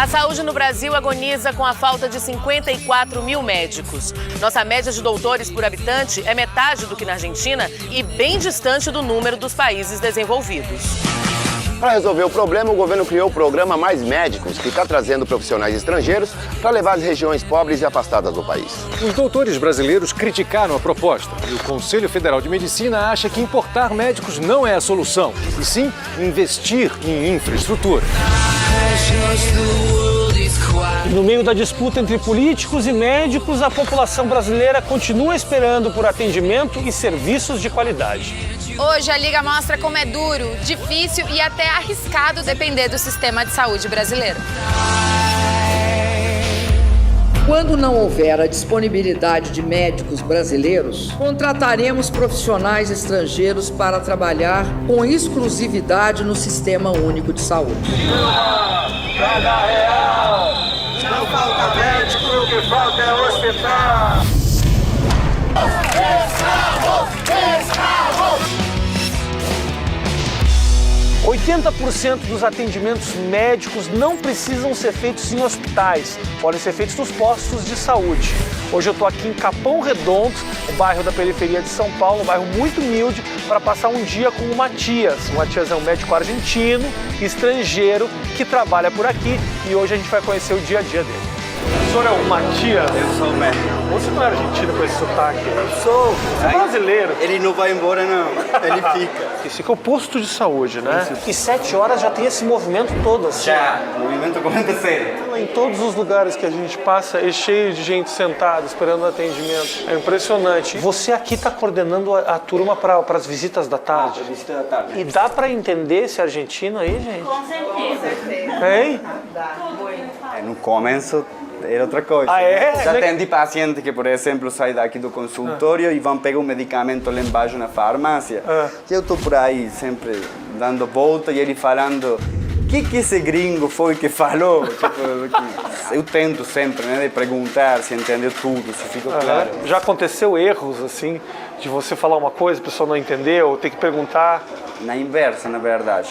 A saúde no Brasil agoniza com a falta de 54 mil médicos. Nossa média de doutores por habitante é metade do que na Argentina e bem distante do número dos países desenvolvidos. Para resolver o problema, o governo criou o programa Mais Médicos, que está trazendo profissionais estrangeiros para levar às regiões pobres e afastadas do país. Os doutores brasileiros criticaram a proposta e o Conselho Federal de Medicina acha que importar médicos não é a solução, e sim investir em infraestrutura. No meio da disputa entre políticos e médicos, a população brasileira continua esperando por atendimento e serviços de qualidade. Hoje a Liga mostra como é duro, difícil e até arriscado depender do sistema de saúde brasileiro. Quando não houver a disponibilidade de médicos brasileiros, contrataremos profissionais estrangeiros para trabalhar com exclusividade no Sistema Único de Saúde. Cada real, não falta médico, o que falta é hospital. 80% dos atendimentos médicos não precisam ser feitos em hospitais, podem ser feitos nos postos de saúde. Hoje eu estou aqui em Capão Redondo, um bairro da periferia de São Paulo, um bairro muito humilde, para passar um dia com o Matias. O Matias é um médico argentino, estrangeiro, que trabalha por aqui e hoje a gente vai conhecer o dia a dia dele. O senhor é o Matias? Eu sou o médico. Você não é argentino com esse sotaque? Sou. Você é brasileiro. Ele não vai embora, não. Ele fica. Esse aqui é o posto de saúde, né? E 7 horas já tem esse movimento todo, assim. Já, o movimento acontecendo. Em todos os lugares que a gente passa, é cheio de gente sentada, esperando atendimento. É impressionante. Você aqui está coordenando a turma para as visitas da tarde? Para visita da tarde. E dá para entender esse argentino aí, gente? Com certeza. Hein? No começo era outra coisa. Ah, é? Já atendi paciente que, por exemplo, saem daqui do consultório e vão pegar um medicamento lá embaixo na farmácia. E eu estou por aí sempre dando volta e ele falando: o que esse gringo foi que falou? Eu tento sempre, né, de perguntar se entendeu tudo, se ficou claro. Já aconteceu erros, assim, de você falar uma coisa, a pessoa não entendeu, ter que perguntar? Na inversa, na verdade.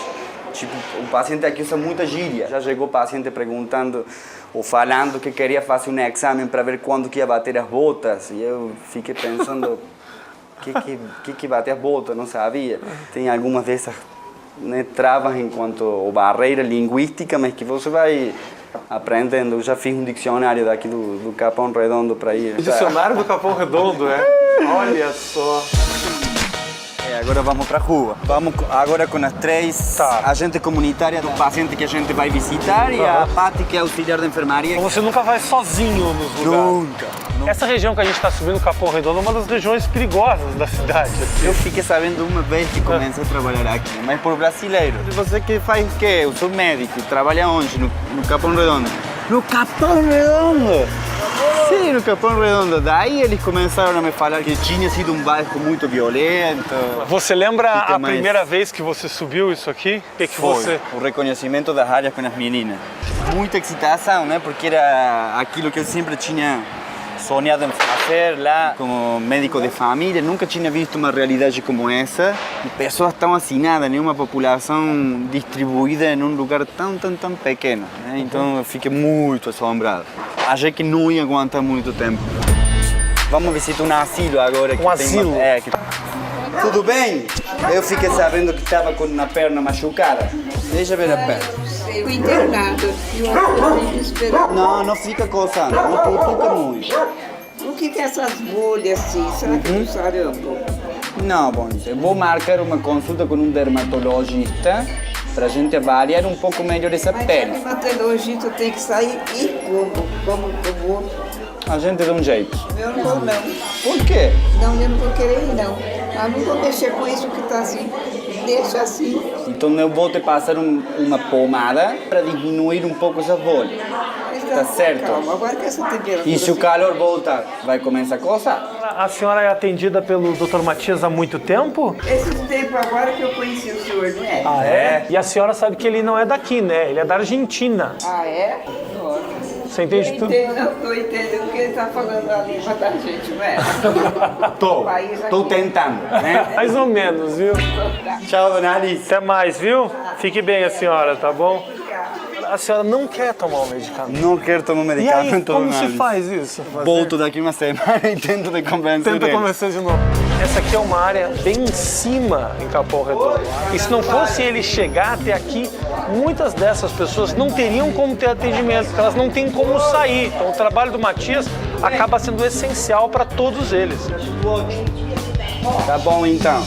Tipo, o paciente aqui usa muita gíria. Já chegou o paciente perguntando ou falando que queria fazer um exame para ver quando que ia bater as botas. E eu fiquei pensando, que bater as botas, não sabia. Tem algumas dessas, né, travas enquanto barreira linguística, mas que você vai aprendendo. Eu já fiz um dicionário daqui do Capão Redondo para ir. O dicionário do Capão Redondo, é? Olha só. Agora vamos para a rua. Vamos agora com as 3 agentes comunitárias do paciente que a gente vai visitar e a Pati, que é auxiliar de enfermaria. Então você nunca vai sozinho nos lugares? Nunca. Essa região que a gente está subindo, o Capão Redondo, é uma das regiões perigosas da cidade. Assim. Eu fiquei sabendo uma vez que comecei a trabalhar aqui, mas por brasileiro. E você que faz o quê? Eu sou médico, trabalha onde? No Capão Redondo. No Capão Redondo? Sim, no Capão Redondo. Daí eles começaram a me falar que tinha sido um bairro muito violento. Você lembra a primeira vez que você subiu isso aqui? Foi o reconhecimento das áreas com as meninas. Muita excitação, né? Porque era aquilo que eu sempre tinha sonhado em fazer lá como médico de família. Nunca tinha visto uma realidade como essa. E pessoas tão hacinadas, né? Uma população distribuída em um lugar tão pequeno. Né? Então eu fiquei muito assombrado. Achei que não ia aguentar muito tempo. Vamos visitar um asilo agora. Um asilo? Tudo bem? Eu fiquei sabendo que estava com uma perna machucada. Deixa eu ver a perna. Eu internado. Não fica coçando, não cutuca muito. O que é essas bolhas assim? Será que não sarampo? Não, bom, eu vou marcar uma consulta com um dermatologista para a gente avaliar um pouco melhor essa pele. Mas o dermatologista tem que sair e como eu vou? A gente dá um jeito. Eu não vou não. Por quê? Não, eu não vou querer ir não. Eu não vou mexer com isso que está assim. Deixa assim. Então eu vou te passar uma pomada para diminuir um pouco essa bolha. Tá certo? Calma, agora que essa temperatura... E se o calor voltar, vai começar a coçar? A senhora é atendida pelo Dr. Matias há muito tempo? Esse tempo agora que eu conheci o senhor, não é? Ah, é? E a senhora sabe que ele não é daqui, né? Ele é da Argentina. Ah, é? Nossa. Você entende tudo? Não estou entendendo o que ele está falando a língua da gente, não é? Tô tentando, né? Mais ou menos, viu? Tchau, dona Alice. Até mais, viu? Fique bem a senhora, tá bom? a senhora não quer tomar o medicamento. Não quero tomar medicamento. E aí, como se faz isso? Volto daqui uma semana e tento de convencer Tenta ele. convencer de novo. Essa aqui é uma área bem em cima em Capão Redondo. E se não fosse ele chegar até aqui, muitas dessas pessoas não teriam como ter atendimento, porque elas não têm como sair. Então o trabalho do Matias acaba sendo essencial para todos eles. Tá bom, então.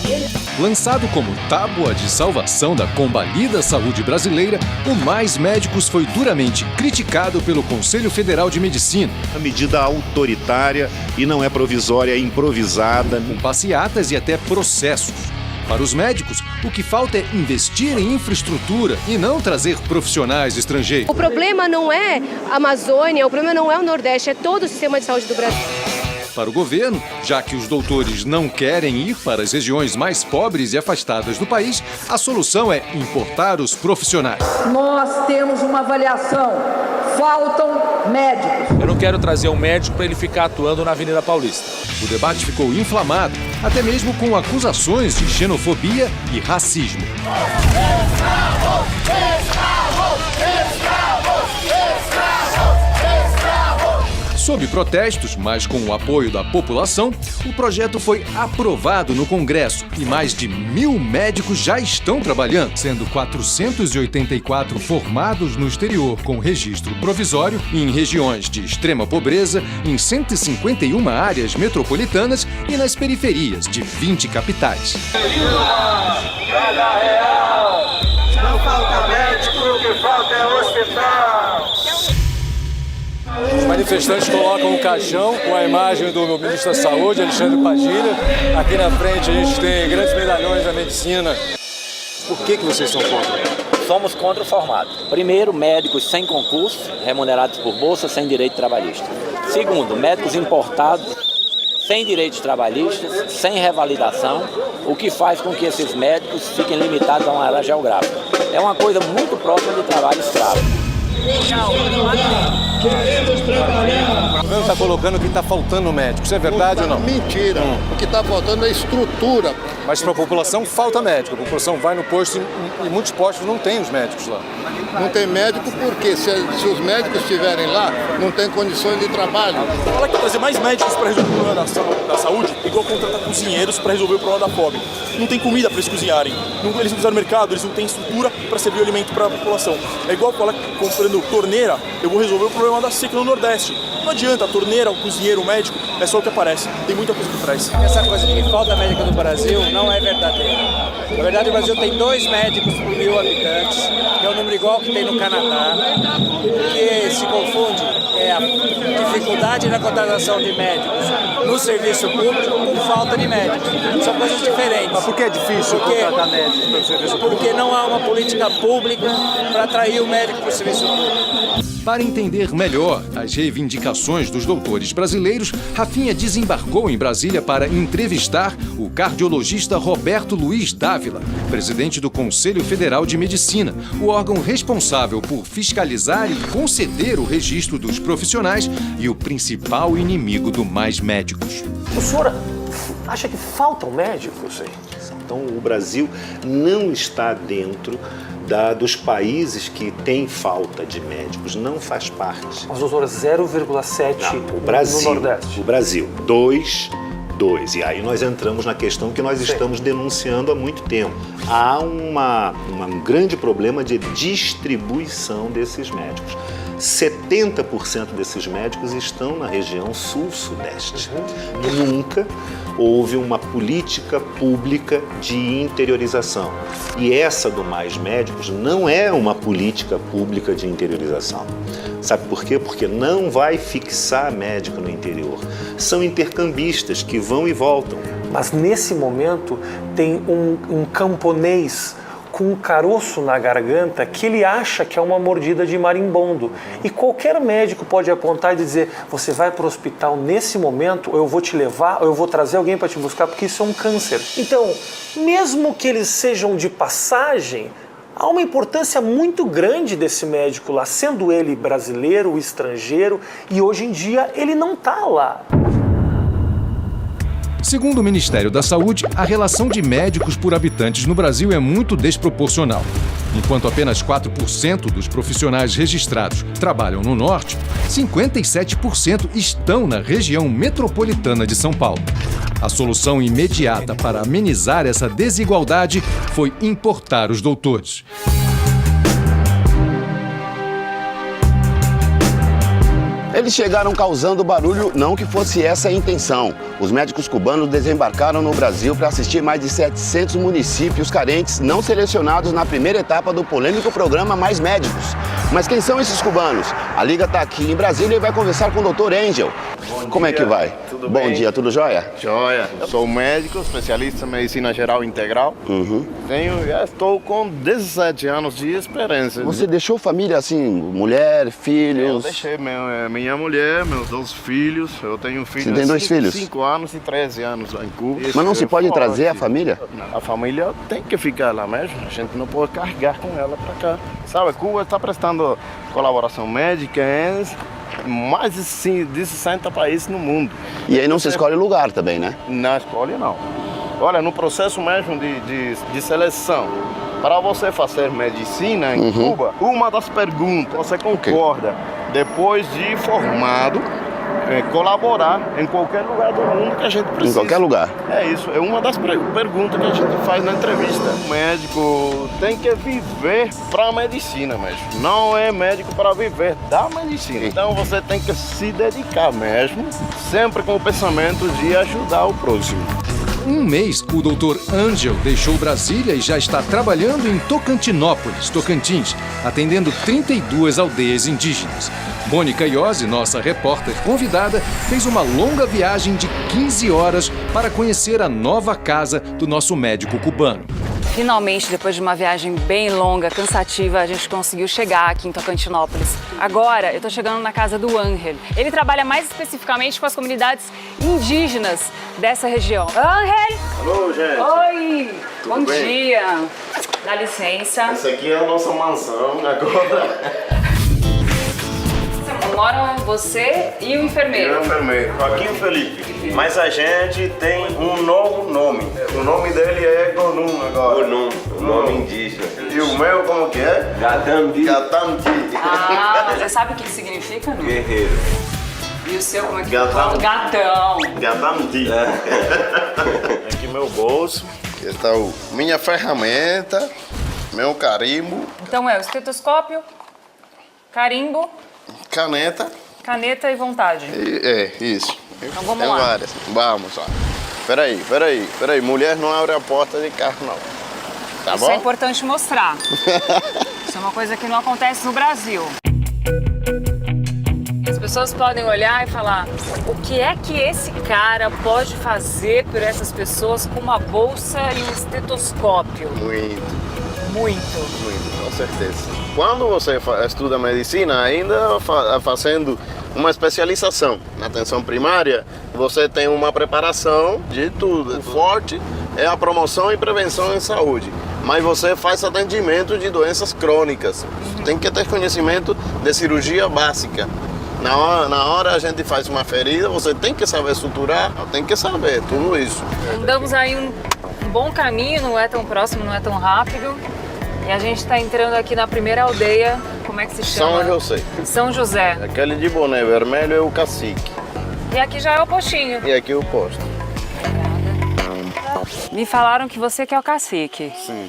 Lançado como tábua de salvação da combalida saúde brasileira, o Mais Médicos foi duramente criticado pelo Conselho Federal de Medicina. A medida autoritária e não é provisória, é improvisada. Com passeatas e até processos. Para os médicos, o que falta é investir em infraestrutura e não trazer profissionais estrangeiros. O problema não é a Amazônia, o problema não é o Nordeste, é todo o sistema de saúde do Brasil. Para o governo, já que os doutores não querem ir para as regiões mais pobres e afastadas do país, a solução é importar os profissionais. Nós temos uma avaliação. Faltam médicos. Eu não quero trazer um médico para ele ficar atuando na Avenida Paulista. O debate ficou inflamado, até mesmo com acusações de xenofobia e racismo. Sob protestos, mas com o apoio da população, o projeto foi aprovado no Congresso e mais de 1.000 médicos já estão trabalhando, sendo 484 formados no exterior com registro provisório em regiões de extrema pobreza, em 151 áreas metropolitanas e nas periferias de 20 capitais. Não falta médico, o que falta é hospital. Os manifestantes colocam um caixão com a imagem do ministro da Saúde, Alexandre Padilha. Aqui na frente a gente tem grandes medalhões da medicina. Por que vocês são contra? Somos contra o formato. Primeiro, médicos sem concurso, remunerados por bolsa, sem direito trabalhista. Segundo, médicos importados, sem direitos trabalhistas, sem revalidação, o que faz com que esses médicos fiquem limitados a uma área geográfica. É uma coisa muito próxima do trabalho escravo. O governo está colocando que está faltando médico. Isso é verdade ou não? Mentira. O que está faltando é estrutura. Mas para a população falta médico. A população vai no posto e muitos postos não tem os médicos lá. Não tem médico porque se os médicos estiverem lá, não tem condições de trabalho. Fala que trazer mais médicos para resolver o problema da saúde, igual contratar cozinheiros para resolver o problema da fome. Não tem comida para eles cozinharem. Eles não fizeram mercado, eles não têm estrutura para servir o alimento para a população. É igual falar que comprando torneira, eu vou resolver o problema da seca no Nordeste. Não adianta, a torneira, o cozinheiro, o médico, é só o que aparece. Tem muita coisa por trás. Essa coisa de que falta médico no Brasil não é verdadeira. Na verdade, o Brasil tem 2 médicos por 1.000 habitantes, que é um número igual que tem no Canadá. O que se confunde é a dificuldade na contratação de médicos no serviço público com falta de médicos. São coisas diferentes. Mas por que é difícil contratar médicos no serviço público? Porque não há uma política pública para atrair o médico para o serviço público. Para entender melhor as reivindicações dos doutores brasileiros, Rafinha desembarcou em Brasília para entrevistar o cardiologista Roberto Luiz Dávila, presidente do Conselho Federal de Medicina, o órgão responsável por fiscalizar e conceder o registro dos profissionais e o principal inimigo do Mais Médicos. O senhor acha que faltam médicos? Então, o Brasil não está dentro dos países que têm falta de médicos, não faz parte. Mas, doutor, 0,7 no Nordeste. O Brasil, 2. E aí nós entramos na questão que nós estamos denunciando há muito tempo. Há um grande problema de distribuição desses médicos. 70% desses médicos estão na região sul-sudeste. Nunca houve uma política pública de interiorização. E essa do Mais Médicos não é uma política pública de interiorização. Sabe por quê? Porque não vai fixar médico no interior. São intercambistas que vão e voltam. Mas nesse momento tem um camponês com um caroço na garganta que ele acha que é uma mordida de marimbondo. E qualquer médico pode apontar e dizer: você vai para o hospital nesse momento, ou eu vou te levar, ou eu vou trazer alguém para te buscar, porque isso é um câncer. Então, mesmo que eles sejam de passagem, há uma importância muito grande desse médico lá, sendo ele brasileiro, estrangeiro, e hoje em dia ele não está lá. Segundo o Ministério da Saúde, a relação de médicos por habitantes no Brasil é muito desproporcional. Enquanto apenas 4% dos profissionais registrados trabalham no norte, 57% estão na região metropolitana de São Paulo. A solução imediata para amenizar essa desigualdade foi importar os doutores. Eles chegaram causando barulho, não que fosse essa a intenção. Os médicos cubanos desembarcaram no Brasil para assistir mais de 700 municípios carentes não selecionados na primeira etapa do polêmico programa Mais Médicos. Mas quem são esses cubanos? A Liga está aqui em Brasília e vai conversar com o Dr. Angel. Como é que vai? Tudo bem? Bom dia, tudo jóia? Jóia. Sou médico, especialista em medicina geral integral. Já estou com 17 anos de experiência. Você deixou família assim, mulher, filhos? Eu deixei minha mulher, meus 2 filhos. Eu tenho filhos. Você tem 2 filhos? 5 anos e 13 anos lá em Cuba. Mas não se pode trazer a família? A família tem que ficar lá mesmo. A gente não pode carregar com ela para cá. Sabe, Cuba está prestando colaboração médica em mais de 60 países no mundo. E aí não se escolhe lugar também, né? Não escolhe, não. Olha, no processo mesmo de seleção, para você fazer medicina em Cuba, uma das perguntas, você concorda, depois de formado, colaborar em qualquer lugar do mundo que a gente precisa. Em qualquer lugar? É isso, é uma das perguntas que a gente faz na entrevista. O médico tem que viver para a medicina mesmo. Não é médico para viver da medicina. Então você tem que se dedicar mesmo, sempre com o pensamento de ajudar o próximo. Um mês, o Dr. Angel deixou Brasília e já está trabalhando em Tocantinópolis, Tocantins, atendendo 32 aldeias indígenas. Mônica Iose, nossa repórter convidada, fez uma longa viagem de 15 horas para conhecer a nova casa do nosso médico cubano. Finalmente, depois de uma viagem bem longa, cansativa, a gente conseguiu chegar aqui em Tocantinópolis. Agora, eu tô chegando na casa do Ángel. Ele trabalha mais especificamente com as comunidades indígenas dessa região. Ángel! Alô, gente! Oi! Tudo Bom bem? dia! Dá licença. Essa aqui é a nossa mansão agora. Moram você e o enfermeiro? E o enfermeiro, Joaquim Felipe. Mas a gente tem um novo nome. O nome dele é Gonum agora. Gonum, o nome indígena. E o meu como que é? Gatamdi. Gatamdi. Ah, você sabe o que significa, não? Guerreiro. E o seu como é que Gatão. Gatão. Gatamdi. Aqui meu bolso. Aqui está minha ferramenta, meu carimbo. Então é o estetoscópio, carimbo, caneta e vontade. Isso. Então vamos Tem lá. várias. Vamos lá. Peraí. Mulher não abre a porta de carro, não. Tá Isso bom? é importante mostrar. Isso é uma coisa que não acontece no Brasil. As pessoas podem olhar e falar: o que é que esse cara pode fazer por essas pessoas com uma bolsa e um estetoscópio? Muito, com certeza. Quando você estuda medicina, ainda fazendo uma especialização na atenção primária, você tem uma preparação de tudo. O forte é a promoção e prevenção em saúde, mas você faz atendimento de doenças crônicas. Tem que ter conhecimento de cirurgia básica. Na hora a gente faz uma ferida, você tem que saber suturar, tem que saber tudo isso. Andamos aí um bom caminho, não é tão próximo, não é tão rápido. E a gente está entrando aqui na primeira aldeia, como é que se chama? São José. São José. Aquele de boné vermelho é o cacique. E aqui já é o postinho. E aqui o posto. Me falaram que você que é o cacique. Sim.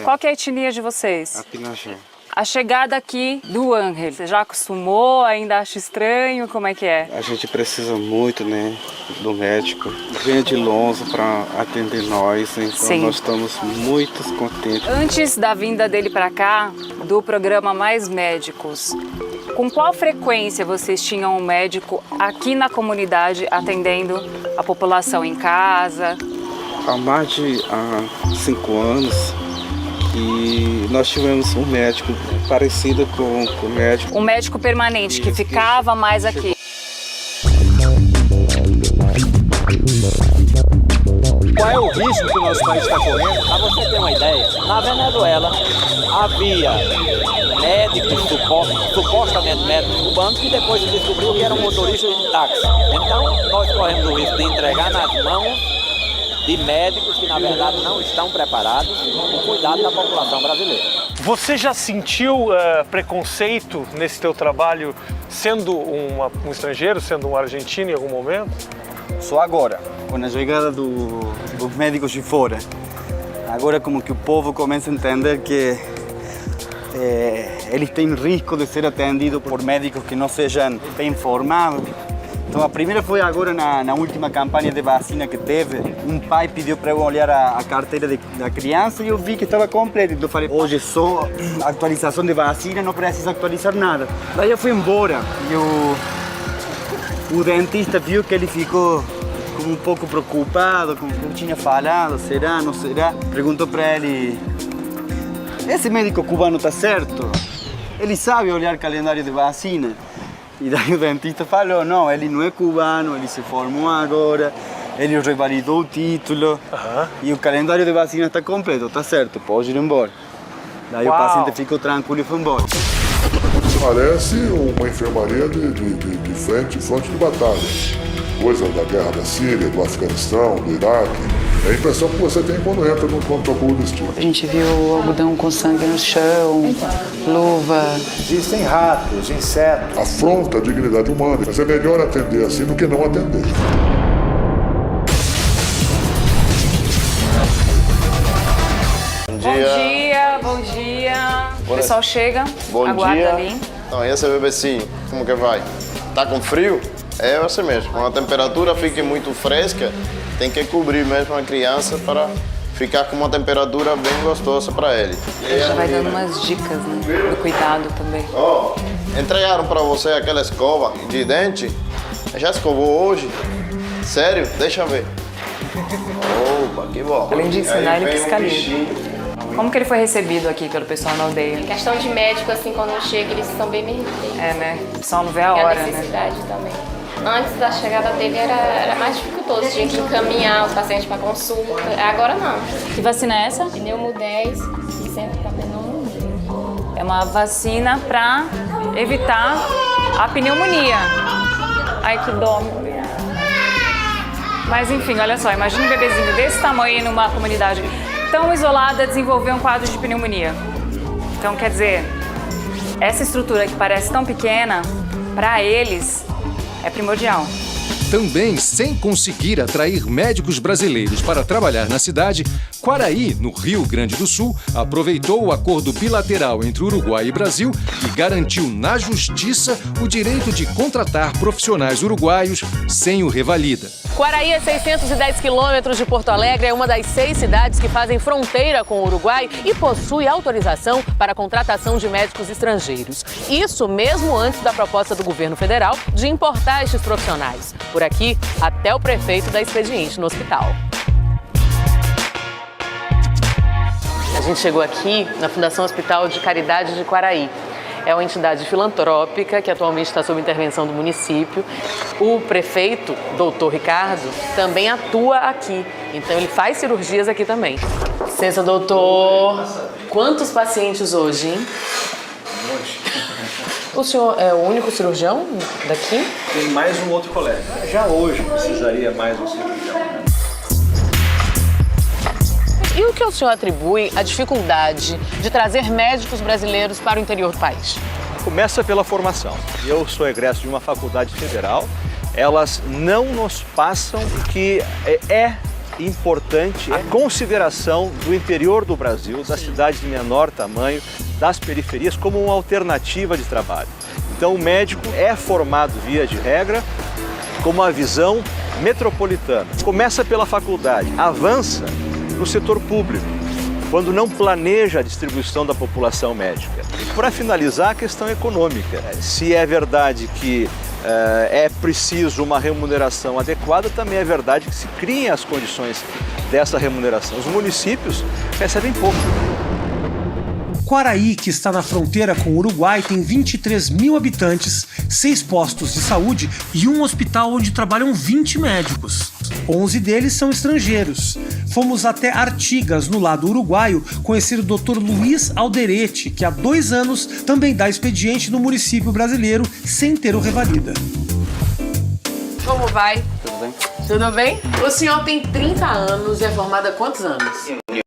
Qual que é a etnia de vocês? A Pinachê. A chegada aqui do Ángel, você já acostumou? Ainda acha estranho? Como é que é? A gente precisa muito, né, do médico. Vem de longe para atender nós, então Sim. Nós estamos muito contentes. Antes da vinda dele para cá, do programa Mais Médicos, com qual frequência vocês tinham um médico aqui na comunidade atendendo a população em casa? Há mais de 5 anos que nós tivemos um médico parecido com o médico. Um médico permanente que ficava mais aqui. Qual é o risco que o nosso país está correndo? Para você ter uma ideia, na Venezuela havia médicos, supostamente médicos cubanos, que depois se descobriu que eram motoristas de táxi. Então nós corremos o risco de entregar nas mãos de médicos que, na verdade, não estão preparados para o cuidado da população brasileira. Você já sentiu preconceito nesse teu trabalho sendo um estrangeiro, sendo um argentino em algum momento? Só agora, com a chegada dos médicos de fora. Agora como que o povo começa a entender que eles têm risco de ser atendidos por médicos que não sejam bem formados. Então a primeira foi agora na última campanha de vacina que teve. Um pai pediu para eu olhar a carteira da criança e eu vi que estava completa. Então eu falei, hoje só atualização de vacina, não precisa atualizar nada. Daí eu fui embora e o dentista viu que ele ficou um pouco preocupado com o que eu tinha falado, será, não será? Perguntou para ele, esse médico cubano está certo? Ele sabe olhar calendário de vacina? E daí o dentista falou, não, ele não é cubano, ele se formou agora, ele revalidou o título e o calendário de vacina está completo, está certo, pode ir embora. Daí o paciente ficou tranquilo e foi embora. Parece uma enfermaria de frente de batalha. Coisa da guerra da Síria, do Afeganistão, do Iraque. É a impressão que você tem quando entra no pronto-socorro desse tipo. A gente viu algodão com sangue no chão, luva. Existem ratos, insetos. Afronta a dignidade humana, mas é melhor atender assim do que não atender. Bom dia. O pessoal chega, aguarda ali. Então, e esse bebecinho, como que vai? Tá com frio? É assim mesmo. Quando a temperatura fica muito fresca, tem que cobrir mesmo a criança para ficar com uma temperatura bem gostosa para ele. Já vai dando umas dicas, né? Do cuidado também. Entregaram para você aquela escova de dente? Já escovou hoje? Sério? Deixa eu ver. Opa, que bom. Além de ensinar, ele fiscaliza. Como que ele foi recebido aqui pelo pessoal na aldeia? Em questão de médico, assim, quando chega, eles são bem merecidos. É, né? O pessoal não vê a hora, né? E a necessidade também. Antes da chegada dele era mais dificultoso, tinha que encaminhar os pacientes para consulta. Agora não. Que vacina é essa? Pneumo 10 e sempre para pneumonia. É uma vacina para evitar a pneumonia. Ai, que dó. Mas enfim, olha só, imagina um bebezinho desse tamanho numa comunidade tão isolada desenvolver um quadro de pneumonia. Então, quer dizer, essa estrutura que parece tão pequena, para eles, é primordial. Também sem conseguir atrair médicos brasileiros para trabalhar na cidade, Quaraí, no Rio Grande do Sul, aproveitou o acordo bilateral entre Uruguai e Brasil e garantiu na justiça o direito de contratar profissionais uruguaios sem o revalida. Quaraí, a 610 quilômetros de Porto Alegre, é uma das 6 cidades que fazem fronteira com o Uruguai e possui autorização para a contratação de médicos estrangeiros. Isso mesmo antes da proposta do governo federal de importar estes profissionais. Por aqui, até o prefeito dá expediente no hospital. A gente chegou aqui na Fundação Hospital de Caridade de Quaraí. É uma entidade filantrópica que atualmente está sob intervenção do município. O prefeito, doutor Ricardo, também atua aqui. Então ele faz cirurgias aqui também. Licença, doutor. Quantos pacientes hoje, hein? Um monte. O senhor é o único cirurgião daqui? Tem mais um outro colega. Já hoje precisaria mais um cirurgião. E o que o senhor atribui à dificuldade de trazer médicos brasileiros para o interior do país? Começa pela formação. Eu sou egresso de uma faculdade federal. Elas não nos passam o que é importante, a consideração do interior do Brasil, das cidades de menor tamanho, das periferias, como uma alternativa de trabalho. Então o médico é formado, via de regra, com uma visão metropolitana. Começa pela faculdade, avança no setor público, quando não planeja a distribuição da população médica. E para finalizar, a questão econômica. Se é verdade que é preciso uma remuneração adequada, também é verdade que se criem as condições dessa remuneração. Os municípios recebem pouco. Quaraí, que está na fronteira com o Uruguai, tem 23 mil habitantes, 6 postos de saúde e um hospital onde trabalham 20 médicos. 11 deles são estrangeiros. Fomos até Artigas, no lado uruguaio, conhecer o Dr. Luiz Alderete, que há 2 anos também dá expediente no município brasileiro sem ter o revalida. Como vai? Tudo bem? Tudo bem? O senhor tem 30 anos e é formado há quantos anos?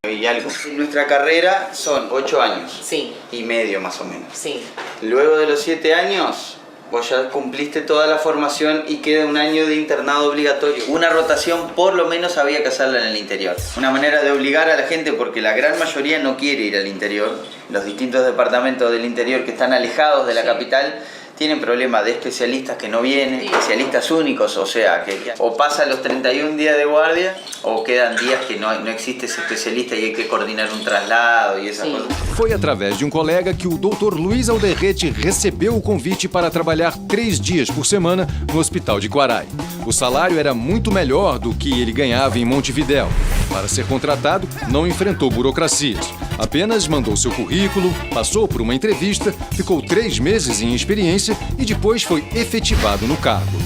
Y algo. Nuestra carrera son 8 años. Sí. Y medio más o menos. Sí. Luego de los 7 años, vos ya cumpliste toda la formación y queda un año de internado obligatorio. Una rotación por lo menos había que hacerla en el interior. Una manera de obligar a la gente, porque la gran mayoría no quiere ir al interior. Los distintos departamentos del interior que están alejados de la capital tienen problemas de especialistas que no vienen, especialistas únicos, o sea, que o pasan los 31 días de guardia o quedan días que no existe esse especialista e hay que coordinar um traslado e essas coisas. Foi através de um colega que o Dr. Luiz Alderrete recebeu o convite para trabalhar 3 dias por semana no Hospital de Quaraí. O salário era muito melhor do que ele ganhava em Montevidéu. Para ser contratado, não enfrentou burocracias. Apenas mandou seu currículo, passou por uma entrevista, ficou 3 meses em experiência e depois foi efetivado no cargo.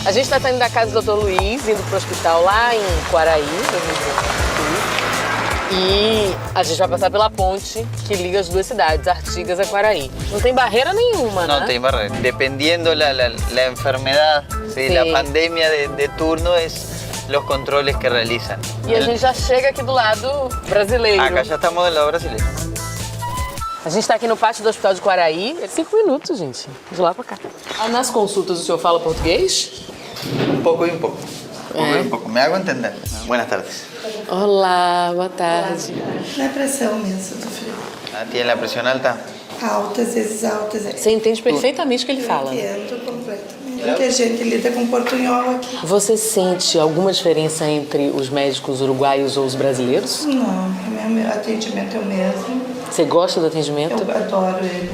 A gente está saindo da casa do Dr. Luiz, indo para o hospital lá em Quaraí, e a gente vai passar pela ponte que liga as duas cidades, Artigas a Quaraí. Não tem barreira nenhuma, né? Não tem barreira. Dependiendo la enfermedad, sí, la pandemia de turno es los controles que realizan. E a gente já chega aqui do lado brasileiro. Acá já estamos do lado brasileiro. A gente está aqui no pátio do Hospital de Quaraí. 5 minutos, gente. De lá pra cá. Nas consultas o senhor fala português? Um pouco e um pouco. Um pouco. Me hago entender. Buenas tardes. Olá, boa tarde. Não é pressão mesmo do frio. Tem a pressão alta? Alta, às vezes alta. Você entende perfeitamente o que ele fala? Entendo completamente. Porque a gente lida com portunhol aqui. Você sente alguma diferença entre os médicos uruguaios ou os brasileiros? Não, meu atendimento é o mesmo. Você gosta do atendimento? Eu adoro ele.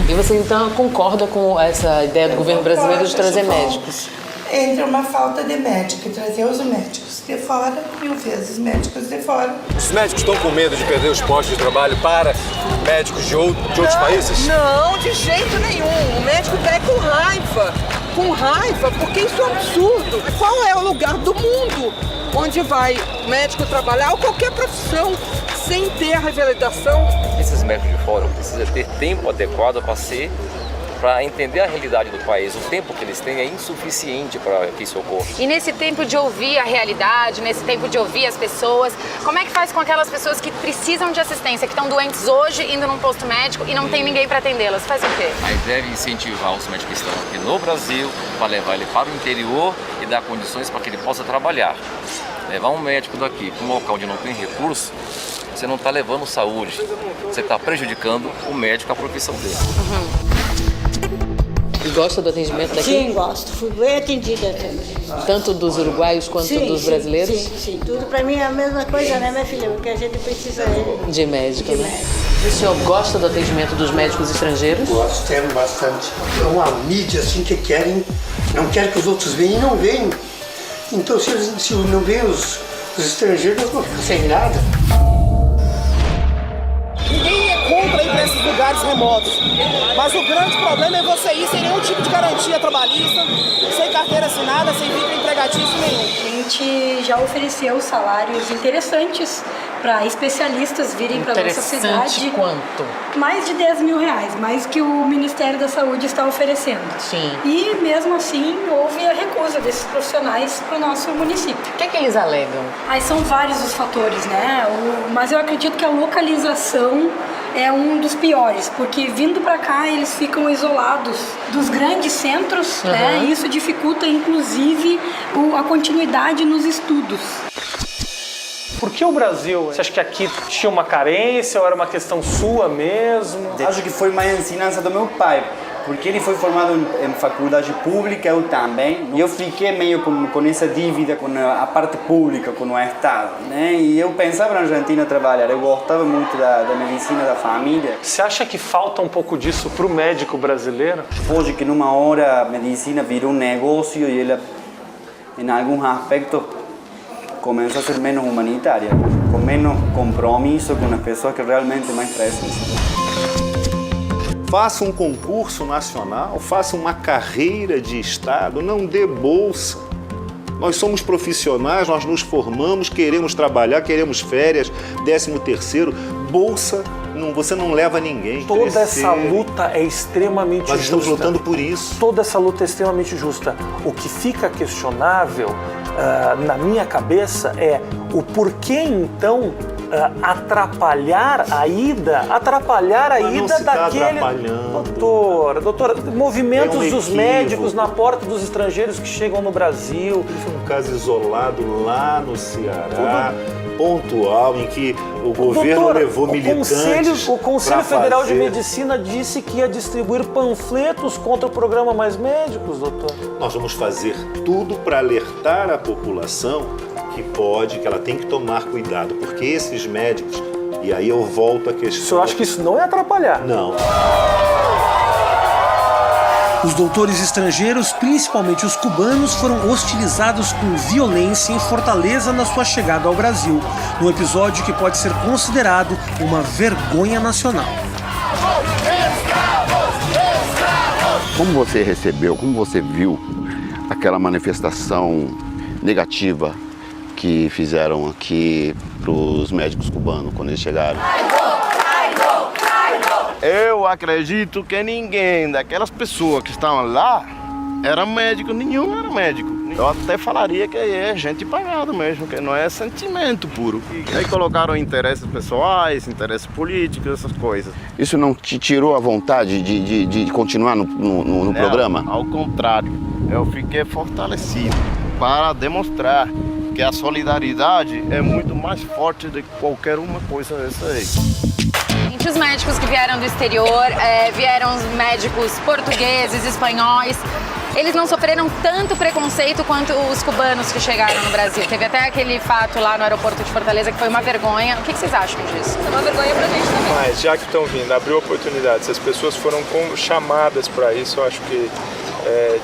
E você então concorda com essa ideia do governo brasileiro de trazer médicos? Entre uma falta de médico e trazer os médicos de fora, 1000 vezes os médicos de fora. Os médicos estão com medo de perder os postos de trabalho para médicos de outros países? Não, de jeito nenhum. O médico está com raiva, porque isso é um absurdo. Qual é o lugar do mundo onde vai o médico trabalhar ou qualquer profissão sem ter a revalidação? Esses médicos de fora precisam ter tempo adequado para entender a realidade do país. O tempo que eles têm é insuficiente para que isso ocorra. E nesse tempo de ouvir a realidade, nesse tempo de ouvir as pessoas, como é que faz com aquelas pessoas que precisam de assistência, que estão doentes hoje, indo num posto médico e não tem ninguém para atendê-las? Faz o quê? Aí deve incentivar os médicos que estão aqui no Brasil para levar ele para o interior e dar condições para que ele possa trabalhar. Levar um médico daqui para um local onde não tem recurso, você não está levando saúde, você está prejudicando o médico, a profissão dele. E gosta do atendimento daqui? Sim, gosto. Fui bem atendida também. Tanto dos uruguaios quanto dos brasileiros? Sim. Tudo para mim é a mesma coisa, né, minha filha? Porque a gente precisa de médico, né? O senhor gosta do atendimento dos médicos estrangeiros? Gosto bastante. É uma mídia assim que não quer que os outros venham e não venham. Então, se não vêm os estrangeiros, nós vamos ficar sem nada. Ninguém é contra ir para esses lugares remotos, mas o grande problema é você ir sem nenhum tipo de garantia trabalhista, sem carteira assinada, sem vínculo empregatício nenhum. A gente já ofereceu salários interessantes para especialistas virem para nossa cidade. Quanto? Mais de 10 mil reais, mais que o Ministério da Saúde está oferecendo. Sim. E mesmo assim houve a recusa desses profissionais para o nosso município. O que é que eles alegam? São vários os fatores, né? Mas eu acredito que a localização é um dos piores, porque vindo para cá eles ficam isolados dos grandes centros, né? E isso dificulta inclusive a continuidade nos estudos. Por que o Brasil? Você acha que aqui tinha uma carência ou era uma questão sua mesmo? Acho que foi mais ensinança do meu pai, porque ele foi formado em faculdade pública, eu também. E eu fiquei meio com essa dívida com a parte pública, com o Estado, né? E eu pensava na Argentina trabalhar, eu gostava muito da medicina da família. Você acha que falta um pouco disso para o médico brasileiro? Hoje que numa hora a medicina virou um negócio e ela, em alguns aspectos, começa a ser menos humanitária, com menos compromisso com as pessoas que realmente mais precisam. Faça um concurso nacional, faça uma carreira de Estado, não dê bolsa. Nós somos profissionais, nós nos formamos, queremos trabalhar, queremos férias, 13º, bolsa, você não leva ninguém. Toda essa luta é extremamente justa. Nós estamos lutando por isso. Toda essa luta é extremamente justa. O que fica questionável na minha cabeça é o porquê então atrapalhar a ida daquele... Doutora, movimentos dos médicos na porta dos estrangeiros que chegam no Brasil. Foi um caso isolado lá no Ceará, pontual, em que o governo levou militantes. O Conselho Federal de Medicina disse que ia distribuir panfletos contra o programa Mais Médicos, doutor. Nós vamos fazer tudo para alertar a população que ela tem que tomar cuidado, porque esses médicos, e aí eu volto à questão... O senhor acha que isso não é atrapalhar? Não. Os doutores estrangeiros, principalmente os cubanos, foram hostilizados com violência em Fortaleza na sua chegada ao Brasil, num episódio que pode ser considerado uma vergonha nacional. Como você recebeu, como você viu aquela manifestação negativa que fizeram aqui para os médicos cubanos quando eles chegaram? Eu acredito que ninguém daquelas pessoas que estavam lá era médico, nenhum era médico. Eu até falaria que é gente pagada mesmo, que não é sentimento puro. E aí colocaram interesses pessoais, interesses políticos, essas coisas. Isso não te tirou a vontade de continuar no programa? Ao contrário, eu fiquei fortalecido para demonstrar que a solidariedade é muito mais forte do que qualquer uma coisa dessa aí. Entre os médicos que vieram do exterior, vieram os médicos portugueses, espanhóis, eles não sofreram tanto preconceito quanto os cubanos que chegaram no Brasil. Teve até aquele fato lá no aeroporto de Fortaleza que foi uma vergonha. O que vocês acham disso? É uma vergonha pra gente também. Mas já que estão vindo, abriu oportunidades, as pessoas foram chamadas para isso, eu acho que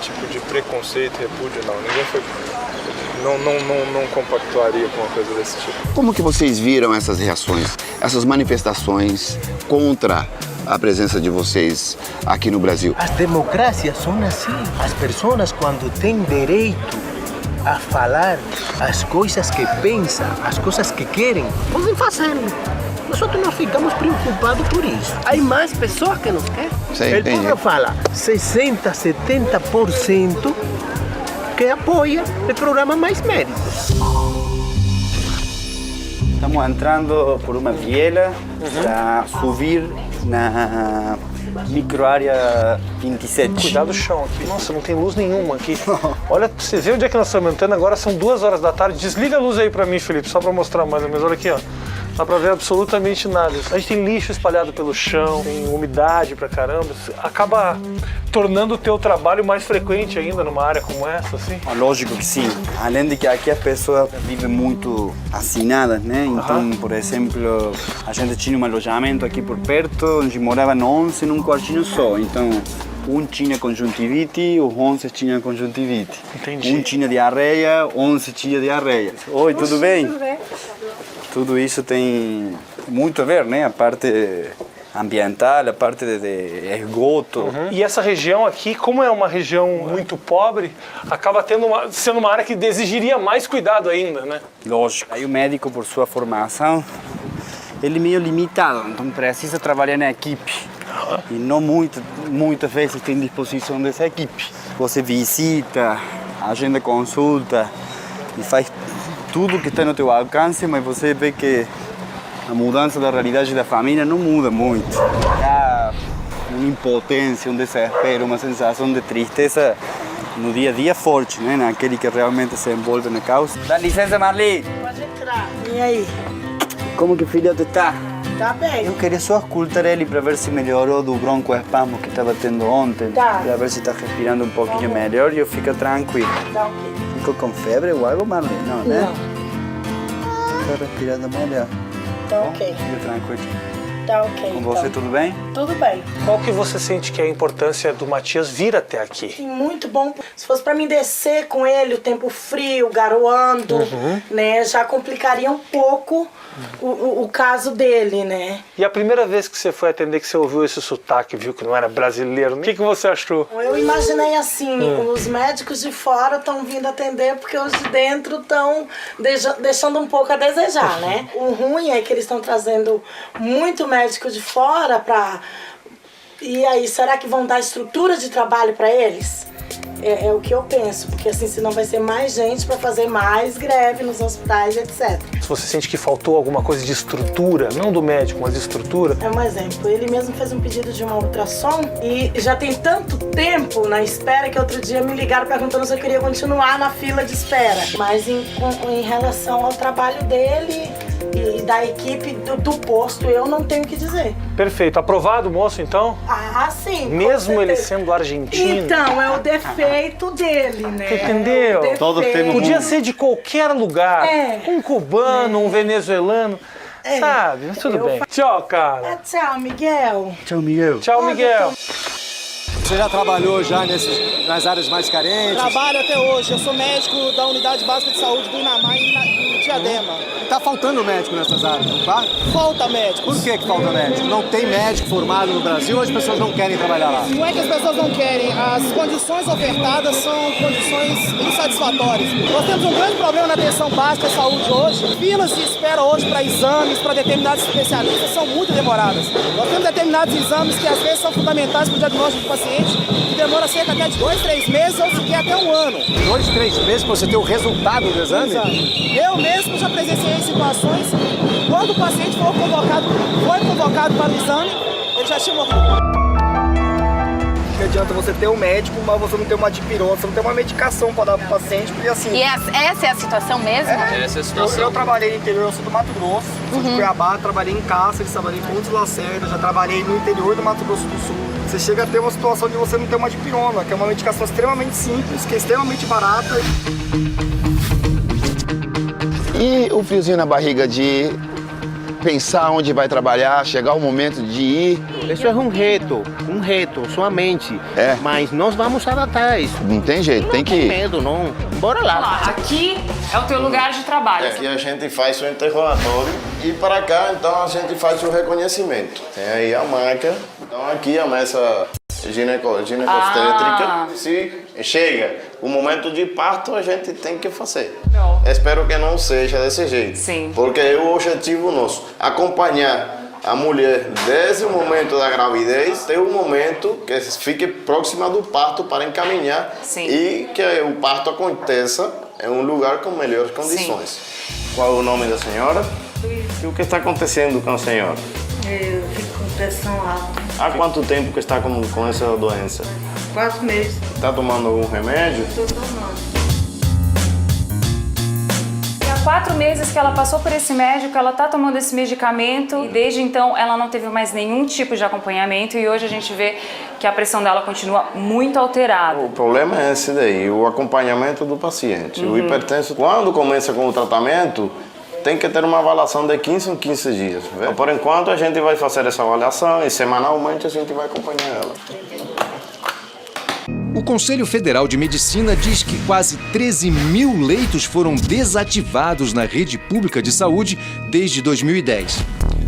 tipo de preconceito, repúdio, não. Ninguém foi... Não compactuaria com uma coisa desse tipo. Como que vocês viram essas reações, essas manifestações contra a presença de vocês aqui no Brasil? As democracias são assim. As pessoas, quando têm direito a falar as coisas que pensam, as coisas que querem, podem fazer. Nós não ficamos preocupados por isso. Há mais pessoas que não querem. O povo fala 60%, 70% que apoia o programa Mais Médicos. Estamos entrando por uma viela para subir na microárea 27. Cuidado do chão aqui. Nossa, não tem luz nenhuma aqui. Olha, você vê onde é que nós estamos entrando agora? São 2 horas da tarde. Desliga a luz aí pra mim, Felipe, só pra mostrar mais ou menos. Olha aqui, ó. Dá pra ver absolutamente nada. A gente tem lixo espalhado pelo chão, tem umidade pra caramba. Acaba tornando o teu trabalho mais frequente ainda numa área como essa, assim? Lógico que sim. Além de que aqui a pessoa vive muito assinada, né? Então, por exemplo, a gente tinha um alojamento aqui por perto, onde moravam 11 num quartinho só. Então, um tinha conjuntivite, os 11 tinham conjuntivite. Entendi. Um tinha diarreia, 11 tinha diarreia. Oi, tudo bem? Tudo bem. Tudo isso tem muito a ver, né? A parte ambiental, a parte de esgoto. E essa região aqui, como é uma região muito pobre, acaba sendo uma área que exigiria mais cuidado ainda, né? Lógico. Aí o médico, por sua formação, ele é meio limitado, então precisa trabalhar na equipe. E não muitas vezes tem disposição dessa equipe. Você visita, agenda consulta e faz tudo que está no teu alcance, mas você vê que a mudança da realidade da família não muda muito. Há uma impotência, um desespero, uma sensação de tristeza no dia a dia forte, né? Naquele que realmente se envolve na causa. Dá licença, Marli. Pode entrar. E aí? Como que o filhote está? Tá bem. Eu queria só escutar ele para ver se melhorou do broncoespasmo que estava tendo ontem. Tá. Para ver se está respirando um pouquinho melhor e eu fico tranquilo. Tá ok. Ficou com febre ou algo, Marli? Não, né? Não. Está respirando melhor. Tá ok. Fica tranquilo. Tá ok. Com você tudo bem? Tudo bem. Qual que você sente que é a importância do Matias vir até aqui? Muito bom. Se fosse para mim descer com ele, o tempo frio, garoando, né, já complicaria um pouco o caso dele, né? E a primeira vez que você foi atender, que você ouviu esse sotaque, viu que não era brasileiro, o que você achou? Eu imaginei assim, os médicos de fora estão vindo atender porque os de dentro estão deixando um pouco a desejar, né? O ruim é que eles estão trazendo muito médico de fora para... E aí, será que vão dar estrutura de trabalho para eles? É o que eu penso, porque assim, senão vai ser mais gente para fazer mais greve nos hospitais, etc. Se você sente que faltou alguma coisa de estrutura, não do médico, mas de estrutura. É um exemplo, ele mesmo fez um pedido de uma ultrassom e já tem tanto tempo na espera que outro dia me ligaram perguntando se eu queria continuar na fila de espera. Mas em relação ao trabalho dele e da equipe do posto, eu não tenho o que dizer. Perfeito. Aprovado, moço, então? Ah, sim. Mesmo ele sendo argentino. Então, é o defeito dele, né? Entendeu? Podia ser de qualquer lugar. É. Um cubano, um venezuelano. Sabe? Mas tudo bem. Tchau, cara. Tchau, Miguel. Tchau, Miguel. Tchau, Miguel. Você já trabalhou já nas áreas mais carentes? Trabalho até hoje. Eu sou médico da Unidade Básica de Saúde do Inamar, em Diadema. Tá faltando médico nessas áreas, não tá? Falta médico. Por que falta médico? Não tem médico formado no Brasil ou as pessoas não querem trabalhar lá? Não é que as pessoas não querem. As condições ofertadas são condições insatisfatórias. Nós temos um grande problema na atenção básica de saúde hoje. Filas de espera hoje para exames, para determinados especialistas, são muito demoradas. Nós temos determinados exames que às vezes são fundamentais para o diagnóstico do paciente, que demora cerca até de 2, 3 meses ou sequer até um ano. 2, 3 meses para você ter o resultado do exame? Eu mesmo já presenciei situações quando o paciente foi convocado para o exame, ele já tinha morrido. Não adianta você ter um médico, mas você não ter uma dipirona, você não ter uma medicação para dar para o paciente, porque assim... E essa é a situação mesmo? Essa é a situação. Eu trabalhei no interior, eu sou do Mato Grosso, sou de Cuiabá, trabalhei em Cáceres, trabalhei em Pontes Lacerda, já trabalhei no interior do Mato Grosso do Sul. Você chega a ter uma situação de você não ter uma dipirona, que é uma medicação extremamente simples, que é extremamente barata. E o friozinho na barriga de pensar onde vai trabalhar, chegar o momento de ir? Isso é um reto, somente. É. Mas nós vamos adaptar isso. Não tem jeito, tem que ir. Não tem medo, não. Bora lá. Aqui é o teu lugar de trabalho. Aqui a gente faz o interrogatório e para cá, então, a gente faz o reconhecimento. Tem aí a marca. Então, aqui a mesa ginecobstétrica. Se chega o momento de parto, a gente tem que fazer. Não. Espero que não seja desse jeito. Sim. Porque é o objetivo nosso. Acompanhar a mulher desde o momento da gravidez até o momento que fique próxima do parto para encaminhar. Sim. E que o parto aconteça em um lugar com melhores condições. Sim. Qual é o nome da senhora? E o que está acontecendo com a senhora? Eu fico com pressão alta. Há quanto tempo que está com essa doença? 4 meses. Está tomando algum remédio? Estou tomando. Há 4 meses que ela passou por esse médico, ela tá tomando esse medicamento e desde então ela não teve mais nenhum tipo de acompanhamento e hoje a gente vê que a pressão dela continua muito alterada. O problema é esse daí, o acompanhamento do paciente. O hipertenso, quando começa com o tratamento, tem que ter uma avaliação de 15 em 15 dias. Então, por enquanto, a gente vai fazer essa avaliação e semanalmente a gente vai acompanhar ela. O Conselho Federal de Medicina diz que quase 13 mil leitos foram desativados na rede pública de saúde desde 2010.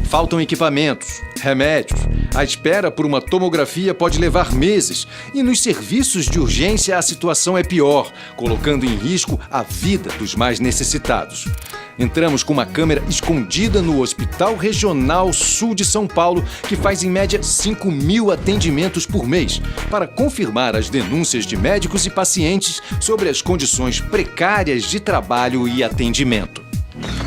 Faltam equipamentos, remédios. A espera por uma tomografia pode levar meses. E nos serviços de urgência a situação é pior, colocando em risco a vida dos mais necessitados. Entramos com uma câmera escondida no Hospital Regional Sul de São Paulo, que faz em média 5 mil atendimentos por mês, para confirmar as denúncias de médicos e pacientes sobre as condições precárias de trabalho e atendimento.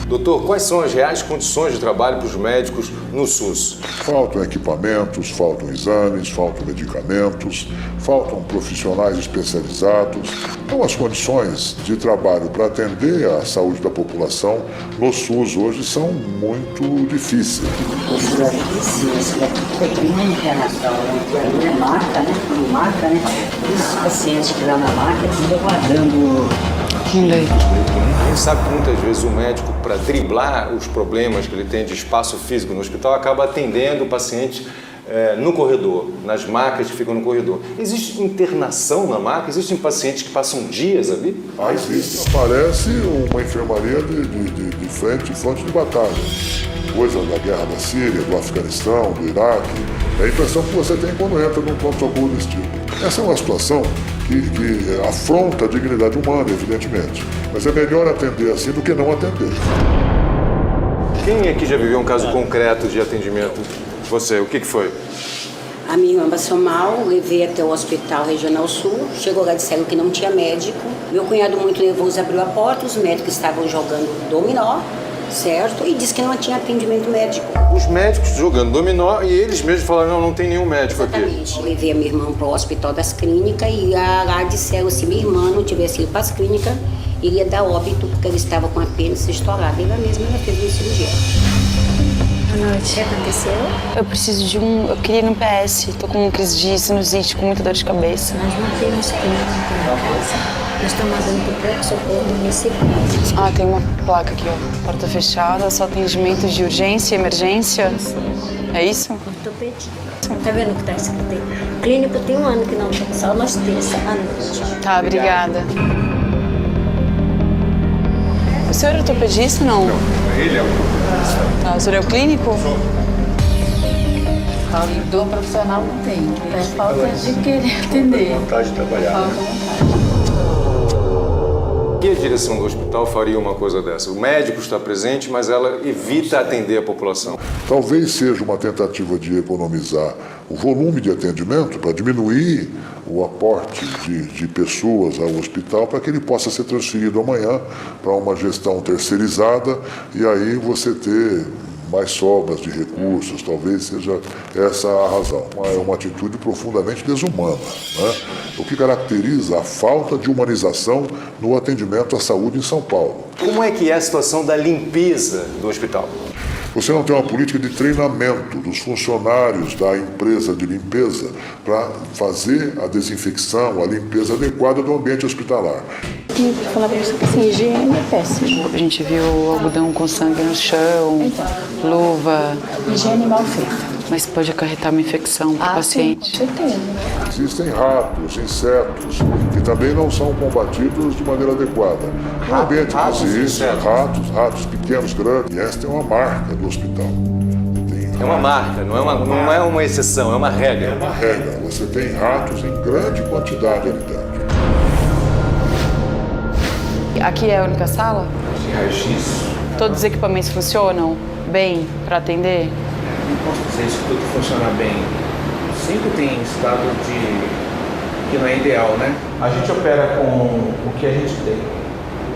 Doutor, quais são as reais condições de trabalho para os médicos no SUS? Faltam equipamentos, faltam exames, faltam medicamentos, faltam profissionais especializados. Então, as condições de trabalho para atender a saúde da população no SUS hoje são muito difíceis. Uma internação ainda marca, né? Os pacientes que lá na marca estão aguardando um leito. A gente sabe que muitas vezes o médico, para driblar os problemas que ele tem de espaço físico no hospital, acaba atendendo o paciente no corredor, nas macas que ficam no corredor. Existe internação na maca? Existem pacientes que passam dias ali? Existe. Parece uma enfermaria de frente de batalha. Coisa da guerra da Síria, do Afeganistão, do Iraque. É a impressão que você tem quando entra num pronto-socorro desse tipo. Essa é uma situação que afronta a dignidade humana, evidentemente. Mas é melhor atender assim do que não atender. Quem aqui já viveu um caso concreto de atendimento? Você, o que foi? A minha irmã passou mal, levei até o Hospital Regional Sul, chegou lá, disseram que não tinha médico. Meu cunhado muito nervoso abriu a porta, os médicos estavam jogando dominó, certo? E disse que não tinha atendimento médico. Os médicos jogando dominó e eles mesmos falaram, não tem nenhum médico aqui. Exatamente. Levei a minha irmã para o Hospital das Clínicas e lá disseram se minha irmã não tivesse ido para as clínicas, iria dar óbito porque ela estava com a apêndice estourada. Ela mesma fez uma cirurgia. Boa noite. O que aconteceu? Eu preciso de eu queria ir no PS. Tô com crise de sinusite, com muita dor de cabeça. Nós não temos clínica na casa. Nós estamos mandando para o pronto-socorro municipal. Ah, tem uma placa aqui, ó. Porta fechada, só atendimento de urgência e emergência. É isso? Ortopedia. Tá vendo o que tá escrito aí? Clínica tem 1 ano que não tem, só nós terça à noite. Tá, obrigada. O senhor é ortopedista, não? Não, ele é o ortopedista. Tá, o senhor é o clínico? Dor profissional não tem. É falta de querer atender. Vontade de trabalhar. Falta vontade. E a direção do hospital faria uma coisa dessa? O médico está presente, mas ela evita atender a população. Talvez seja uma tentativa de economizar o volume de atendimento para diminuir o aporte de pessoas ao hospital para que ele possa ser transferido amanhã para uma gestão terceirizada e aí você ter mais sobras de recursos, talvez seja essa a razão. É uma atitude profundamente desumana, né? O que caracteriza a falta de humanização no atendimento à saúde em São Paulo. Como é que é a situação da limpeza do hospital? Você não tem uma política de treinamento dos funcionários da empresa de limpeza para fazer a desinfecção, a limpeza adequada do ambiente hospitalar. Vou falar pra você que assim, higiene é péssimo. A gente viu algodão com sangue no chão, luva. Higiene mal feita. Mas pode acarretar uma infecção para o paciente. Sim, com certeza. Existem ratos, insetos, que também não são combatidos de maneira adequada. No ambiente que existe, ratos pequenos, grandes, e esta é uma marca do hospital. É uma marca, não é uma exceção, é uma regra. É uma regra. Você tem ratos em grande quantidade ali dentro. Aqui é a única sala? Raio-X. Todos os equipamentos funcionam bem para atender? Não posso dizer se tudo funciona bem. Sempre tem estado que não é ideal, né? A gente opera com o que a gente tem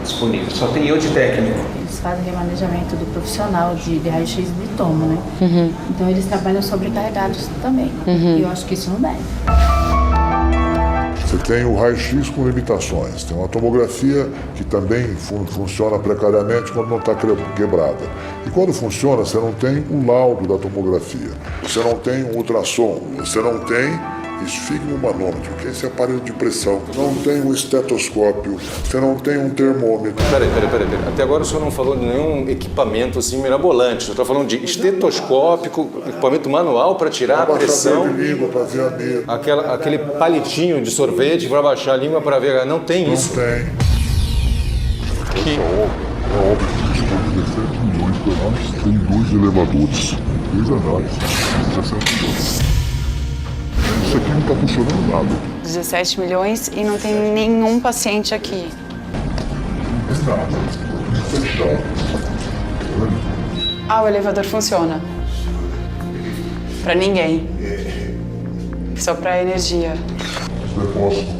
disponível. Só tem eu de técnico. Eles fazem remanejamento do profissional de raio-x de tomo, né? Uhum. Então eles trabalham sobrecarregados também. Uhum. E eu acho que isso não deve. Você tem o raio-x com limitações, tem uma tomografia que também funciona precariamente quando não está quebrada. E quando funciona, você não tem o laudo da tomografia, você não tem um ultrassom, você não tem esfigmomanômetro, que é esse aparelho de pressão, não tem um estetoscópio, você não tem um termômetro. Peraí. Até agora o senhor não falou de nenhum equipamento assim mirabolante. O senhor está falando de estetoscópico, equipamento manual para tirar a pressão. De língua para ver a medo. Aquele palitinho de sorvete para baixar a língua para ver. Não tem isso. Não tem. Essa obra é uma obra que custou 17 milhões de reais. Tem 2 elevadores, 3 andares, 17 milhões. Isso aqui não está funcionando nada. 17 milhões e não tem nenhum paciente aqui. Não tem nada. Fechado. Ah, o elevador funciona. Pra ninguém. Só pra energia. Depósito.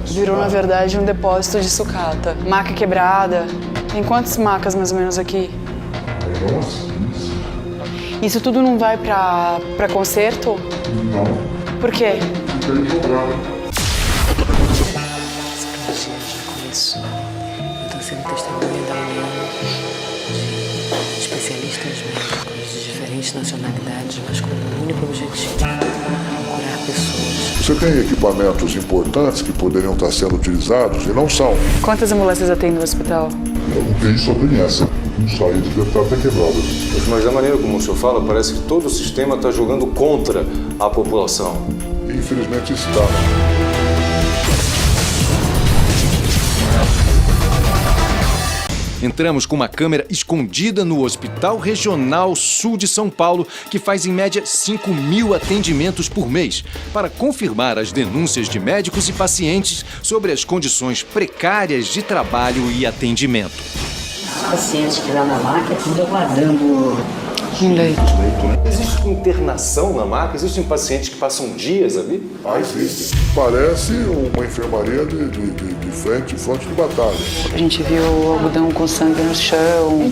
Virou, na verdade, um depósito de sucata. Maca quebrada. Tem quantas macas, mais ou menos, aqui? Nossa, isso. Isso tudo não vai pra conserto? Não. Por quê? Tem que cobrar. Esse projeto já começou. Eu estou sendo testemunha da união de especialistas médicos de diferentes nacionalidades, mas com um único objetivo: curar pessoas. Você tem equipamentos importantes que poderiam estar sendo utilizados e não são. Quantas ambulâncias atendem no hospital? Eu não tenho, só tem essa. Não saída deve estar até quebrada. Mas da maneira como o senhor fala, parece que todo o sistema está jogando contra a população. Infelizmente está. Entramos com uma câmera escondida no Hospital Regional Sul de São Paulo, que faz em média 5.000 atendimentos por mês, para confirmar as denúncias de médicos e pacientes sobre as condições precárias de trabalho e atendimento. Os pacientes que lá na máquina, tudo aguardando Com leito. Existe internação na maca? Existem pacientes que passam dias ali? Existe. Parece uma enfermaria de frente de batalha. A gente viu algodão com sangue no chão,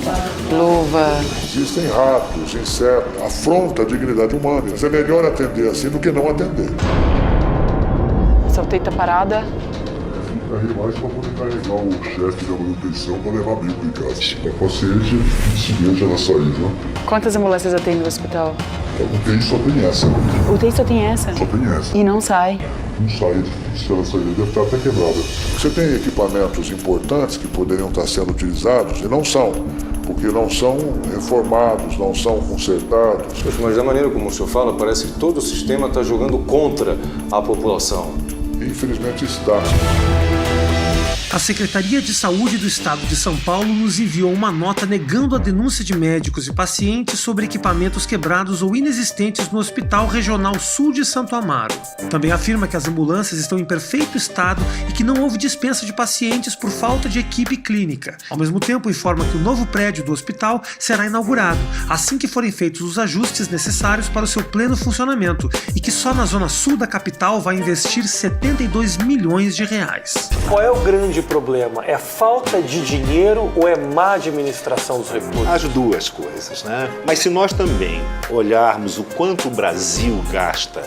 luva. Existem ratos, insetos, afronta a dignidade humana. Mas é melhor atender assim do que não atender. Essa UTI tá parada. Fica aí mais para poder carregar o chefe da manutenção para levar amigo em casa. A paciente seguinte ela sair, né? Quantas ambulâncias atendem no hospital? A UTI só tem essa. UTI só tem essa? Só tem essa. E não sai? Não sai. Se ela sair, deve estar até quebrada. Você tem equipamentos importantes que poderiam estar sendo utilizados e não são. Porque não são reformados, não são consertados. Mas da maneira como o senhor fala, parece que todo o sistema está jogando contra a população. Infelizmente está. A Secretaria de Saúde do Estado de São Paulo nos enviou uma nota negando a denúncia de médicos e pacientes sobre equipamentos quebrados ou inexistentes no Hospital Regional Sul de Santo Amaro. Também afirma que as ambulâncias estão em perfeito estado e que não houve dispensa de pacientes por falta de equipe clínica. Ao mesmo tempo, informa que o novo prédio do hospital será inaugurado assim que forem feitos os ajustes necessários para o seu pleno funcionamento e que só na zona sul da capital vai investir 72 milhões de reais. Qual é o grande problema? É falta de dinheiro ou é má administração dos recursos? As duas coisas, né? Mas se nós também olharmos o quanto o Brasil gasta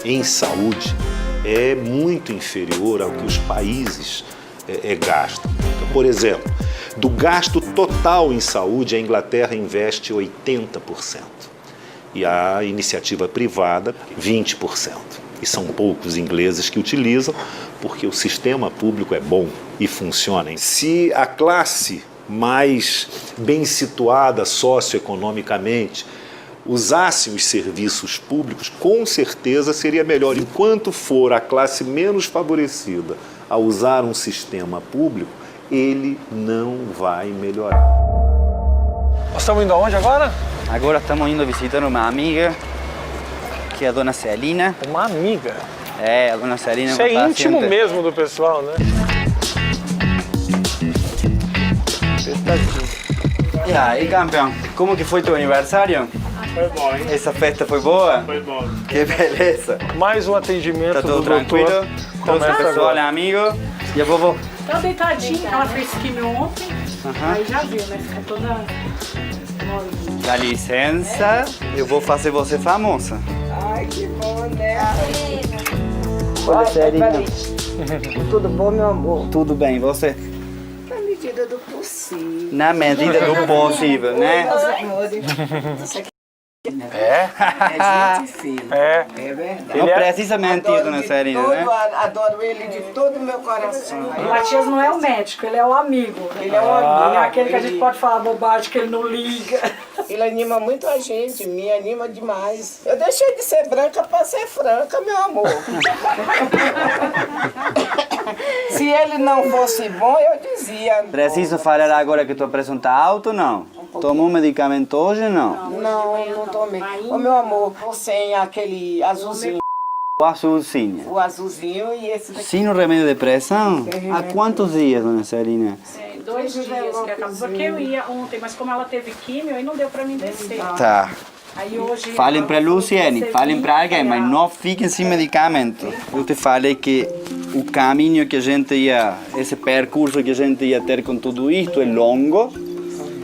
em saúde, é muito inferior ao que os países gastam. Então, por exemplo, do gasto total em saúde, a Inglaterra investe 80%. E a iniciativa privada, 20%. E são poucos ingleses que utilizam, porque o sistema público é bom e funciona. Se a classe mais bem situada socioeconomicamente usasse os serviços públicos, com certeza seria melhor. Enquanto for a classe menos favorecida a usar um sistema público, ele não vai melhorar. Nós estamos indo aonde agora? Agora estamos indo visitar uma amiga, que é a dona Celina. Uma amiga? É, a dona Celina. Isso é íntimo mesmo do pessoal, né? E aí, campeão, como que foi teu aniversário? Foi bom, hein? Essa festa foi boa? Foi bom. Que beleza. Mais um atendimento tá tudo do tranquilo? Todo o pessoal é amigo. E a vovó? Tá deitadinha, ela fez quimio ontem, aí já viu, né? Fica toda... Dá licença, eu vou fazer você famosa. Ai, que bom, né? Olha, Celina. Tudo bom, meu amor? Tudo bem, e você? Na medida do possível. Na medida do possível, né? É gente fina. É. É verdade. Não precisa mentir, dona Celina, né? Adoro ele de todo o meu coração. O Matias não é o médico, ele é o amigo. Ele é o amigo. É aquele que a gente pode falar bobagem, que ele não liga. Ele anima muito a gente, me anima demais. Eu deixei de ser branca para ser franca, meu amor. Se ele não fosse bom, eu dizia. Precisa falar agora que tua pressão está alta ou não? Tomou medicamento hoje ou não? Não tomei. Ô, meu amor, sem aquele azulzinho. O azulzinho. O azulzinho e esse daqui. Sim, no remédio de pressão? Há quantos dias, dona Celina? 2 dias que acabou. Porque eu ia ontem, mas como ela teve químio, aí não deu pra mim descer. Tá. Aí hoje... Falem para Luciene, falem para alguém, mas não fiquem sem medicamento. Eu te falei que o caminho que a gente ia, esse percurso que a gente ia ter com tudo isto é longo.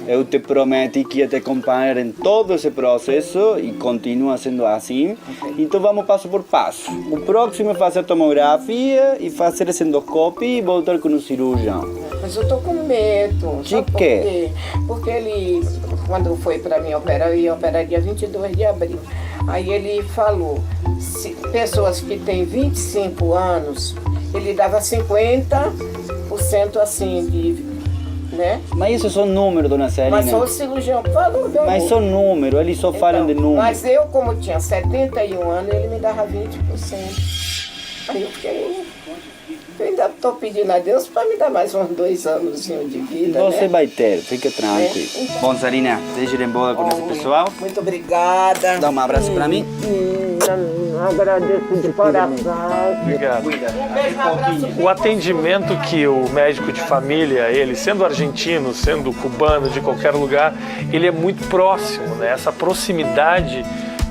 Eu te prometi que ia te acompanhar em todo esse processo e continua sendo assim. Então vamos passo por passo. O próximo é fazer a tomografia e fazer esse endoscópio e voltar com o cirurgião. Mas eu tô com medo. De quê? Porque ele, quando foi para mim operar, eu ia operar dia 22 de abril. Aí ele falou, pessoas que têm 25 anos, ele dava 50% assim de... Né? Mas isso é só número, dona Celina. Mas só o cirurgião falou, meu Mas só número, eles só falam de número. Mas eu, como tinha 71 anos, ele me dava 20%. Aí eu fiquei... Eu ainda estou pedindo a Deus para me dar mais uns 2 anos de vida, Você né? vai ter, fica tranquilo. Então. Bom, Celina, deixa eu ir embora com esse pessoal. Muito obrigada. Dá um abraço para mim. Agradeço de coração. Obrigado. Um beijo, um abraço. O atendimento que o médico de família, ele sendo argentino, sendo cubano, de qualquer lugar, ele é muito próximo, né? Essa proximidade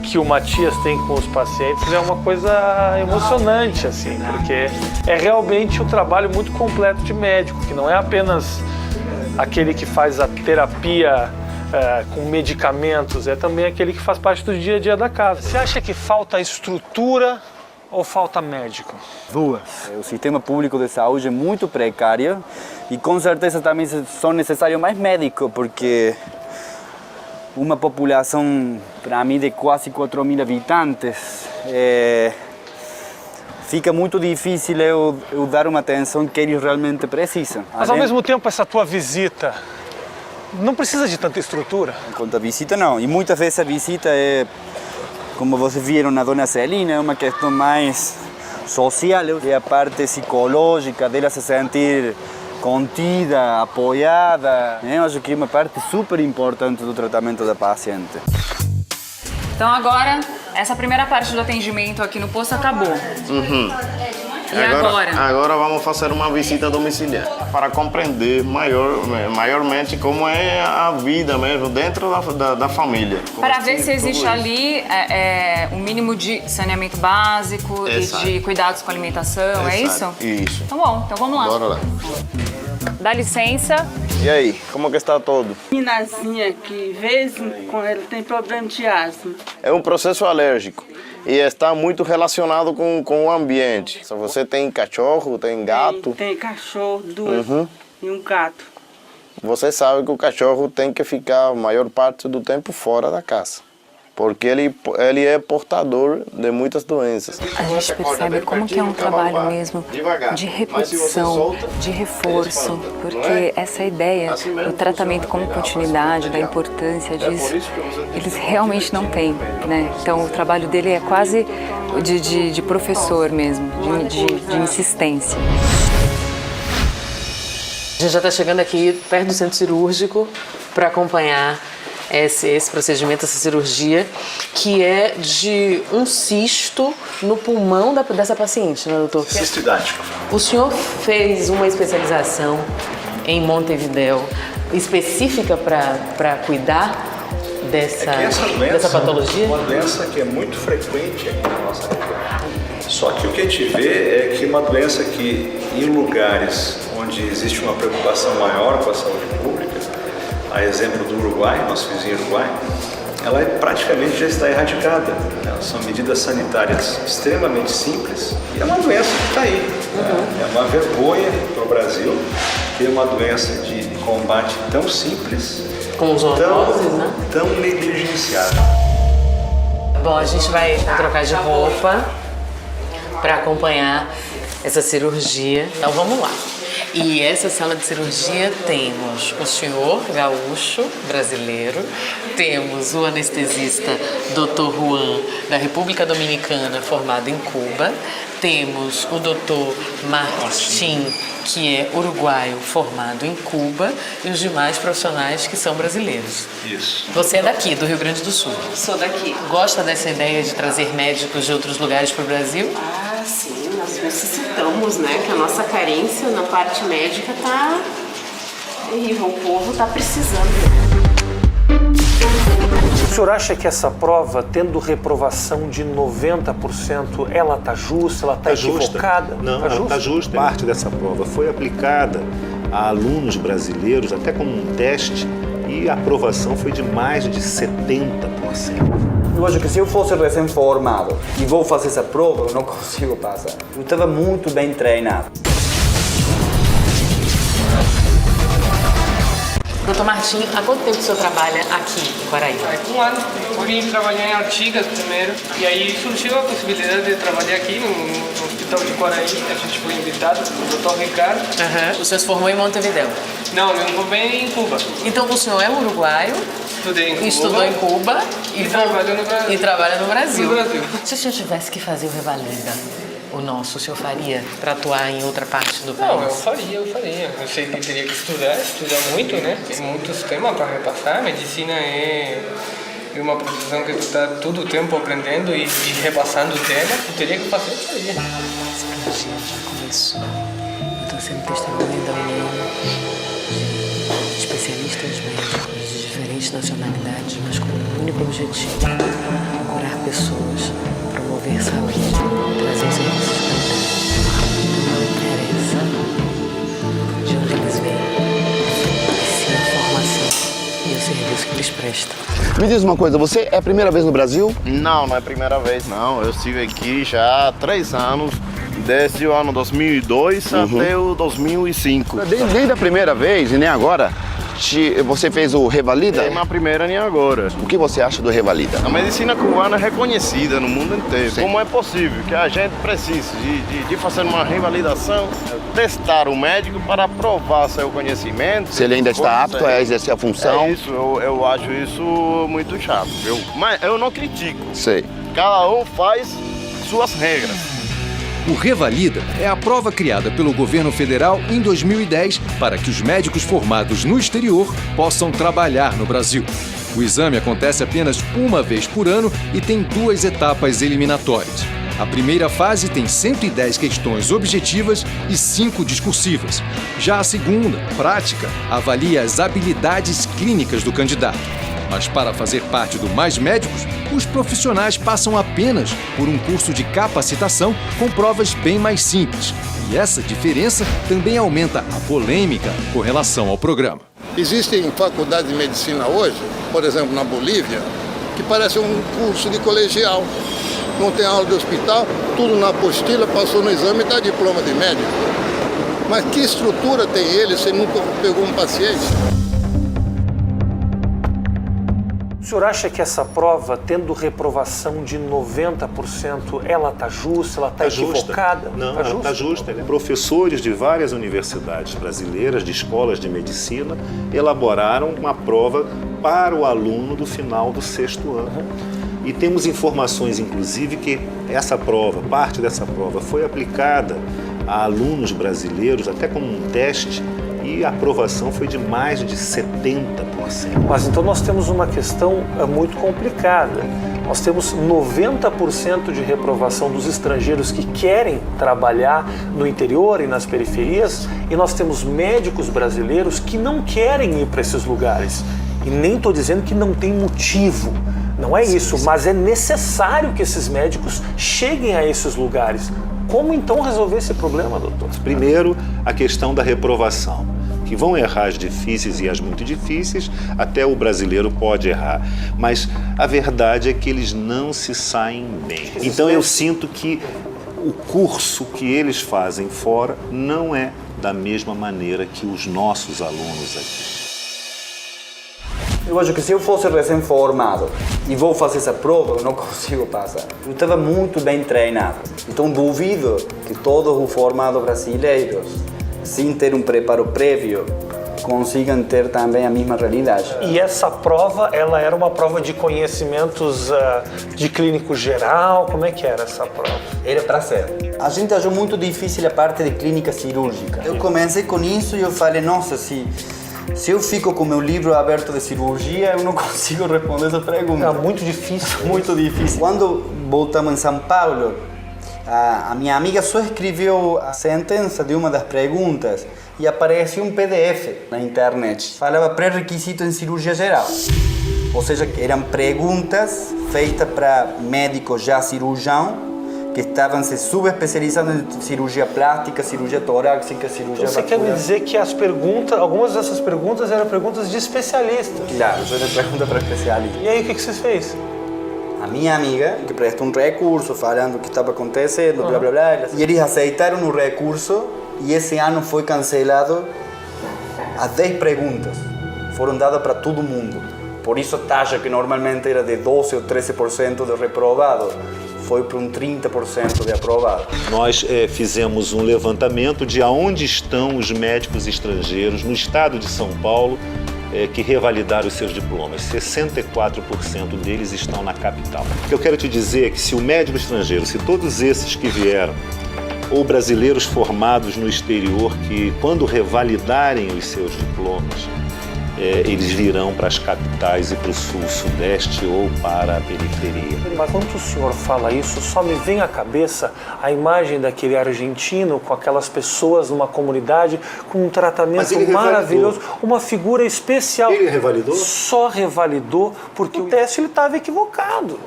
que o Matias tem com os pacientes é uma coisa emocionante, assim, porque é realmente um trabalho muito completo de médico, que não é apenas aquele que faz a terapia com medicamentos, é também aquele que faz parte do dia a dia da casa. Você acha que falta estrutura ou falta médico? Duas. O sistema público de saúde é muito precário e com certeza também são necessários mais médicos, porque uma população, para mim, de quase 4.000 habitantes, fica muito difícil eu dar uma atenção que eles realmente precisam. Mas ao mesmo tempo essa tua visita não precisa de tanta estrutura? Quanto à visita, não. E muitas vezes a visita é, como vocês viram na Dona Celina, é uma questão mais social, é a parte psicológica dela se sentir contida, apoiada. Eu acho que é uma parte super importante do tratamento da paciente. Então agora, essa primeira parte do atendimento aqui no posto acabou. E agora? Agora vamos fazer uma visita domiciliar para compreender maiormente como é a vida mesmo dentro da família. Para ver se existe ali um mínimo de saneamento básico e de cuidados com a alimentação, é isso? Isso. Então bom, então vamos lá. Bora lá. Dá licença. E aí, como que está todo? Meninazinha que, de vez em quando, ela tem problema de asma. É um processo alérgico e está muito relacionado com o ambiente. Se você tem cachorro, tem gato... Tem cachorro, duas, e um gato. Você sabe que o cachorro tem que ficar a maior parte do tempo fora da casa, porque ele é portador de muitas doenças. A gente percebe como que é um trabalho mesmo de repetição, de reforço, porque essa ideia do tratamento como continuidade, da importância disso, eles realmente não têm, né? Então o trabalho dele é quase de professor mesmo, de insistência. A gente já está chegando aqui perto do centro cirúrgico para acompanhar esse procedimento, essa cirurgia, que é de um cisto no pulmão dessa paciente, né, doutor? Cisto hidático. O senhor fez uma especialização em Montevidéu específica para cuidar dessa patologia? É uma doença que é muito frequente aqui na nossa região. Só que o que a gente vê é que uma doença que, em lugares onde existe uma preocupação maior com a saúde pública, a exemplo do Uruguai, nosso vizinho Uruguai, ela praticamente já está erradicada. São medidas sanitárias extremamente simples e é uma doença que está aí. É uma vergonha para o Brasil ter uma doença de combate tão simples, tão negligenciada. Bom, a gente vai trocar de roupa para acompanhar essa cirurgia. Então vamos lá. E essa sala de cirurgia temos o senhor gaúcho brasileiro, temos o anestesista Dr. Juan, da República Dominicana, formado em Cuba, temos o Dr. Martim, que é uruguaio, formado em Cuba, e os demais profissionais que são brasileiros. Isso. Você é daqui, do Rio Grande do Sul? Sou daqui. Gosta dessa ideia de trazer médicos de outros lugares para o Brasil? Ah, sim, nós necessitamos, né? Que a nossa carência na parte médica tá terrível, o povo tá precisando. O senhor acha que essa prova, tendo reprovação de 90%, ela está justa, ela está equivocada? Não, ela está justa. Parte dessa prova foi aplicada a alunos brasileiros, até como um teste, e a aprovação foi de mais de 70%. Eu acho que se eu fosse recém-formado e vou fazer essa prova, eu não consigo passar. Eu estava muito bem treinado. Doutor Martim, há quanto tempo o senhor trabalha aqui em Quaraí? Um ano. Eu vim trabalhar em Artigas primeiro, e aí surgiu a possibilidade de trabalhar aqui no Hospital de Quaraí. A gente foi invitado pelo Dr. Ricardo. O senhor se formou em Montevidéu? Não, eu me formei em Cuba. Então o senhor é uruguaio? Estudei em Cuba. Estudou em Cuba e trabalha no Brasil. E trabalha no Brasil. No Brasil. Se o senhor tivesse que fazer o Revalida, o nosso, o senhor faria para atuar em outra parte do país? Não, eu faria. Eu sei que teria que estudar muito, né? Tem muitos temas para repassar. Medicina é e uma profissão que tu está todo o tempo aprendendo e repassando o tema, tu teria que fazer isso aí. Esse projeto já começou. Eu estou sendo testemunha da união de especialistas médicos de diferentes nacionalidades, mas com um único objetivo: curar pessoas, promover saúde, trazer serviços de qualidade. Não interessa de onde eles vêm, se a formação e o serviço que eles prestam. Me diz uma coisa, você é a primeira vez no Brasil? Não, não é a primeira vez, não. Eu estive aqui já há 3 anos, desde o ano 2002 até o 2005. Desde a primeira vez e nem agora, você fez o Revalida? Nem a primeira nem agora. O que você acha do Revalida? A medicina cubana é reconhecida no mundo inteiro. Sim. Como é possível que a gente precise de fazer uma revalidação, testar o médico para provar seu conhecimento? Se ele ainda está apto a exercer a função? É isso, eu acho isso muito chato, viu? Mas eu não critico. Sei. Cada um faz suas regras. O Revalida é a prova criada pelo governo federal em 2010 para que os médicos formados no exterior possam trabalhar no Brasil. O exame acontece apenas uma vez por ano e tem 2 etapas eliminatórias. A primeira fase tem 110 questões objetivas e 5 discursivas. Já a segunda, prática, avalia as habilidades clínicas do candidato. Mas para fazer parte do Mais Médicos, os profissionais passam apenas por um curso de capacitação com provas bem mais simples. E essa diferença também aumenta a polêmica com relação ao programa. Existem faculdades de medicina hoje, por exemplo, na Bolívia, que parece um curso de colegial. Não tem aula de hospital, tudo na apostila, passou no exame e dá diploma de médico. Mas que estrutura tem ele se nunca pegou um paciente? O senhor acha que essa prova, tendo reprovação de 90%, ela está justa, ela está equivocada? Não, ela está justa. Professores de várias universidades brasileiras, de escolas de medicina, elaboraram uma prova para o aluno do final do 6º ano. E temos informações, inclusive, que essa prova, parte dessa prova, foi aplicada a alunos brasileiros, até como um teste, e a aprovação foi de mais de 70%. Mas então nós temos uma questão muito complicada. Nós temos 90% de reprovação dos estrangeiros que querem trabalhar no interior e nas periferias, e nós temos médicos brasileiros que não querem ir para esses lugares. E nem estou dizendo que não tem motivo, não é isso, mas é necessário que esses médicos cheguem a esses lugares. Como então resolver esse problema, doutor? Primeiro, a questão da reprovação, que vão errar as difíceis e as muito difíceis, até o brasileiro pode errar. Mas a verdade é que eles não se saem bem. Então eu sinto que o curso que eles fazem fora não é da mesma maneira que os nossos alunos aqui. Eu acho que se eu fosse recém-formado e vou fazer essa prova, eu não consigo passar. Eu estava muito bem treinado. Então duvido que todos os formados brasileiros, sem ter um preparo prévio, consigam ter também a mesma realidade. E essa prova, ela era uma prova de conhecimentos de clínico geral? Como é que era essa prova? Era para ser. A gente achou muito difícil a parte de clínica cirúrgica. Eu comecei com isso e eu falei, nossa, se eu fico com o meu livro aberto de cirurgia, eu não consigo responder essa pergunta. É muito difícil. Muito difícil. Quando voltamos em São Paulo, a minha amiga só escreveu a sentença de uma das perguntas e apareceu um PDF na internet. Falava pré-requisito em cirurgia geral. Ou seja, eram perguntas feitas para médicos já cirurgião que estavam se subespecializando em cirurgia plástica, cirurgia torácica, cirurgia Você quer me dizer que as perguntas, algumas dessas perguntas eram perguntas de especialistas? Claro, isso era pergunta para especialistas. E aí o que você fez? A minha amiga, que prestou um recurso falando o que estava acontecendo, blá blá blá, e eles aceitaram o recurso e esse ano foi cancelado as 10 perguntas. Foram dadas para todo mundo. Por isso a taxa que normalmente era de 12 ou 13% de reprovado, foi para um 30% de aprovado. Nós fizemos um levantamento de aonde estão os médicos estrangeiros no estado de São Paulo que revalidaram os seus diplomas. 64% deles estão na capital. O que eu quero te dizer é que se o médico estrangeiro, se todos esses que vieram, ou brasileiros formados no exterior, que quando revalidarem os seus diplomas, eles virão para as capitais e para o sul, sudeste ou para a periferia. Mas quando o senhor fala isso, só me vem à cabeça a imagem daquele argentino com aquelas pessoas numa comunidade com um tratamento maravilhoso, uma figura especial. Ele revalidou? Só revalidou porque o teste estava equivocado.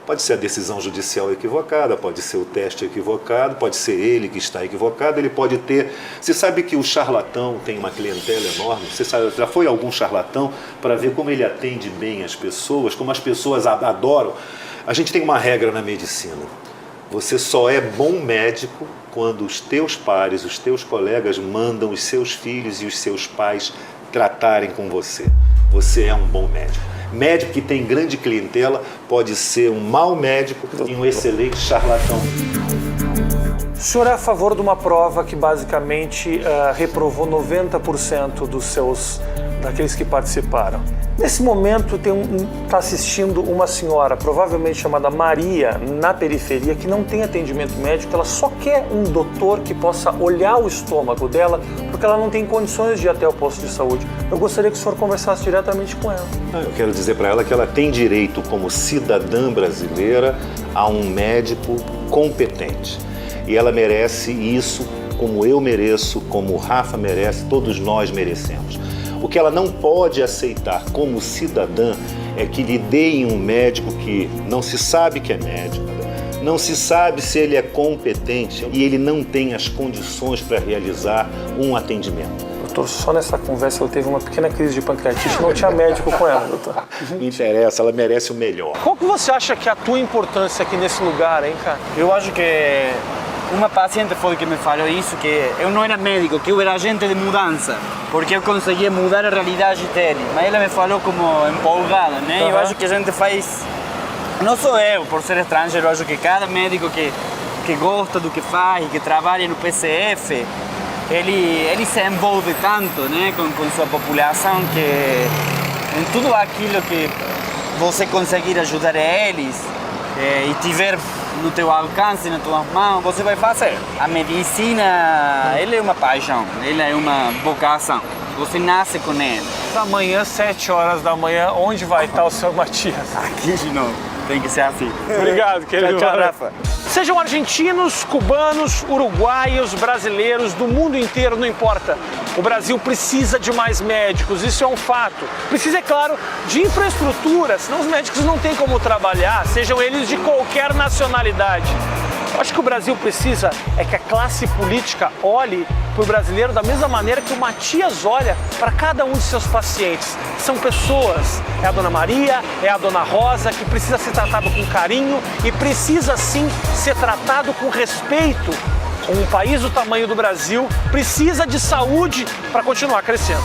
Pode ser a decisão judicial equivocada, pode ser o teste equivocado, pode ser ele que está equivocado, ele pode ter... Você sabe que o charlatão tem uma clientela enorme? Você sabe, já foi algum charlatão para ver como ele atende bem as pessoas, como as pessoas adoram? A gente tem uma regra na medicina. Você só é bom médico quando os teus pares, os teus colegas mandam os seus filhos e os seus pais tratarem com você. Você é um bom médico. Médico que tem grande clientela pode ser um mau médico e um excelente charlatão. O senhor é a favor de uma prova que basicamente reprovou 90% daqueles que participaram. Nesse momento está assistindo uma senhora, provavelmente chamada Maria, na periferia, que não tem atendimento médico, ela só quer um doutor que possa olhar o estômago dela, porque ela não tem condições de ir até o posto de saúde. Eu gostaria que o senhor conversasse diretamente com ela. Eu quero dizer para ela que ela tem direito, como cidadã brasileira, a um médico competente. E ela merece isso, como eu mereço, como o Rafa merece, todos nós merecemos. O que ela não pode aceitar como cidadã é que lhe deem um médico que não se sabe que é médico, não se sabe se ele é competente e ele não tem as condições para realizar um atendimento. Doutor, só nessa conversa eu teve uma pequena crise de pancreatite, não tinha médico com ela, doutor. Não interessa, ela merece o melhor. Qual que você acha que é a tua importância aqui nesse lugar, hein, cara? Eu acho que uma paciente foi que me falou isso, que eu não era médico, que eu era agente de mudança, porque eu conseguia mudar a realidade dele. Mas ela me falou como empolgada, né? Eu acho que a gente faz... Não sou eu, por ser estrangeiro, eu acho que cada médico que gosta do que faz, que trabalha no PCF, ele se envolve tanto, né, com sua população, que em tudo aquilo que você conseguir ajudar eles e tiver no teu alcance, nas tuas mãos, você vai fazer. A medicina, ela é uma paixão, ela é uma vocação. Você nasce com ela. Amanhã, 7 horas da manhã, onde vai estar o senhor Matias? Aqui de novo. Tem que ser assim. Obrigado, querido. Tchau, Rafa. Sejam argentinos, cubanos, uruguaios, brasileiros, do mundo inteiro, não importa. O Brasil precisa de mais médicos, isso é um fato. Precisa, é claro, de infraestrutura, senão os médicos não têm como trabalhar, sejam eles de qualquer nacionalidade. Eu acho que o Brasil precisa é que a classe política olhe para o brasileiro da mesma maneira que o Matias olha para cada um de seus pacientes. São pessoas, é a Dona Maria, é a Dona Rosa, que precisa ser tratado com carinho e precisa sim ser tratado com respeito. Um país do tamanho do Brasil precisa de saúde para continuar crescendo.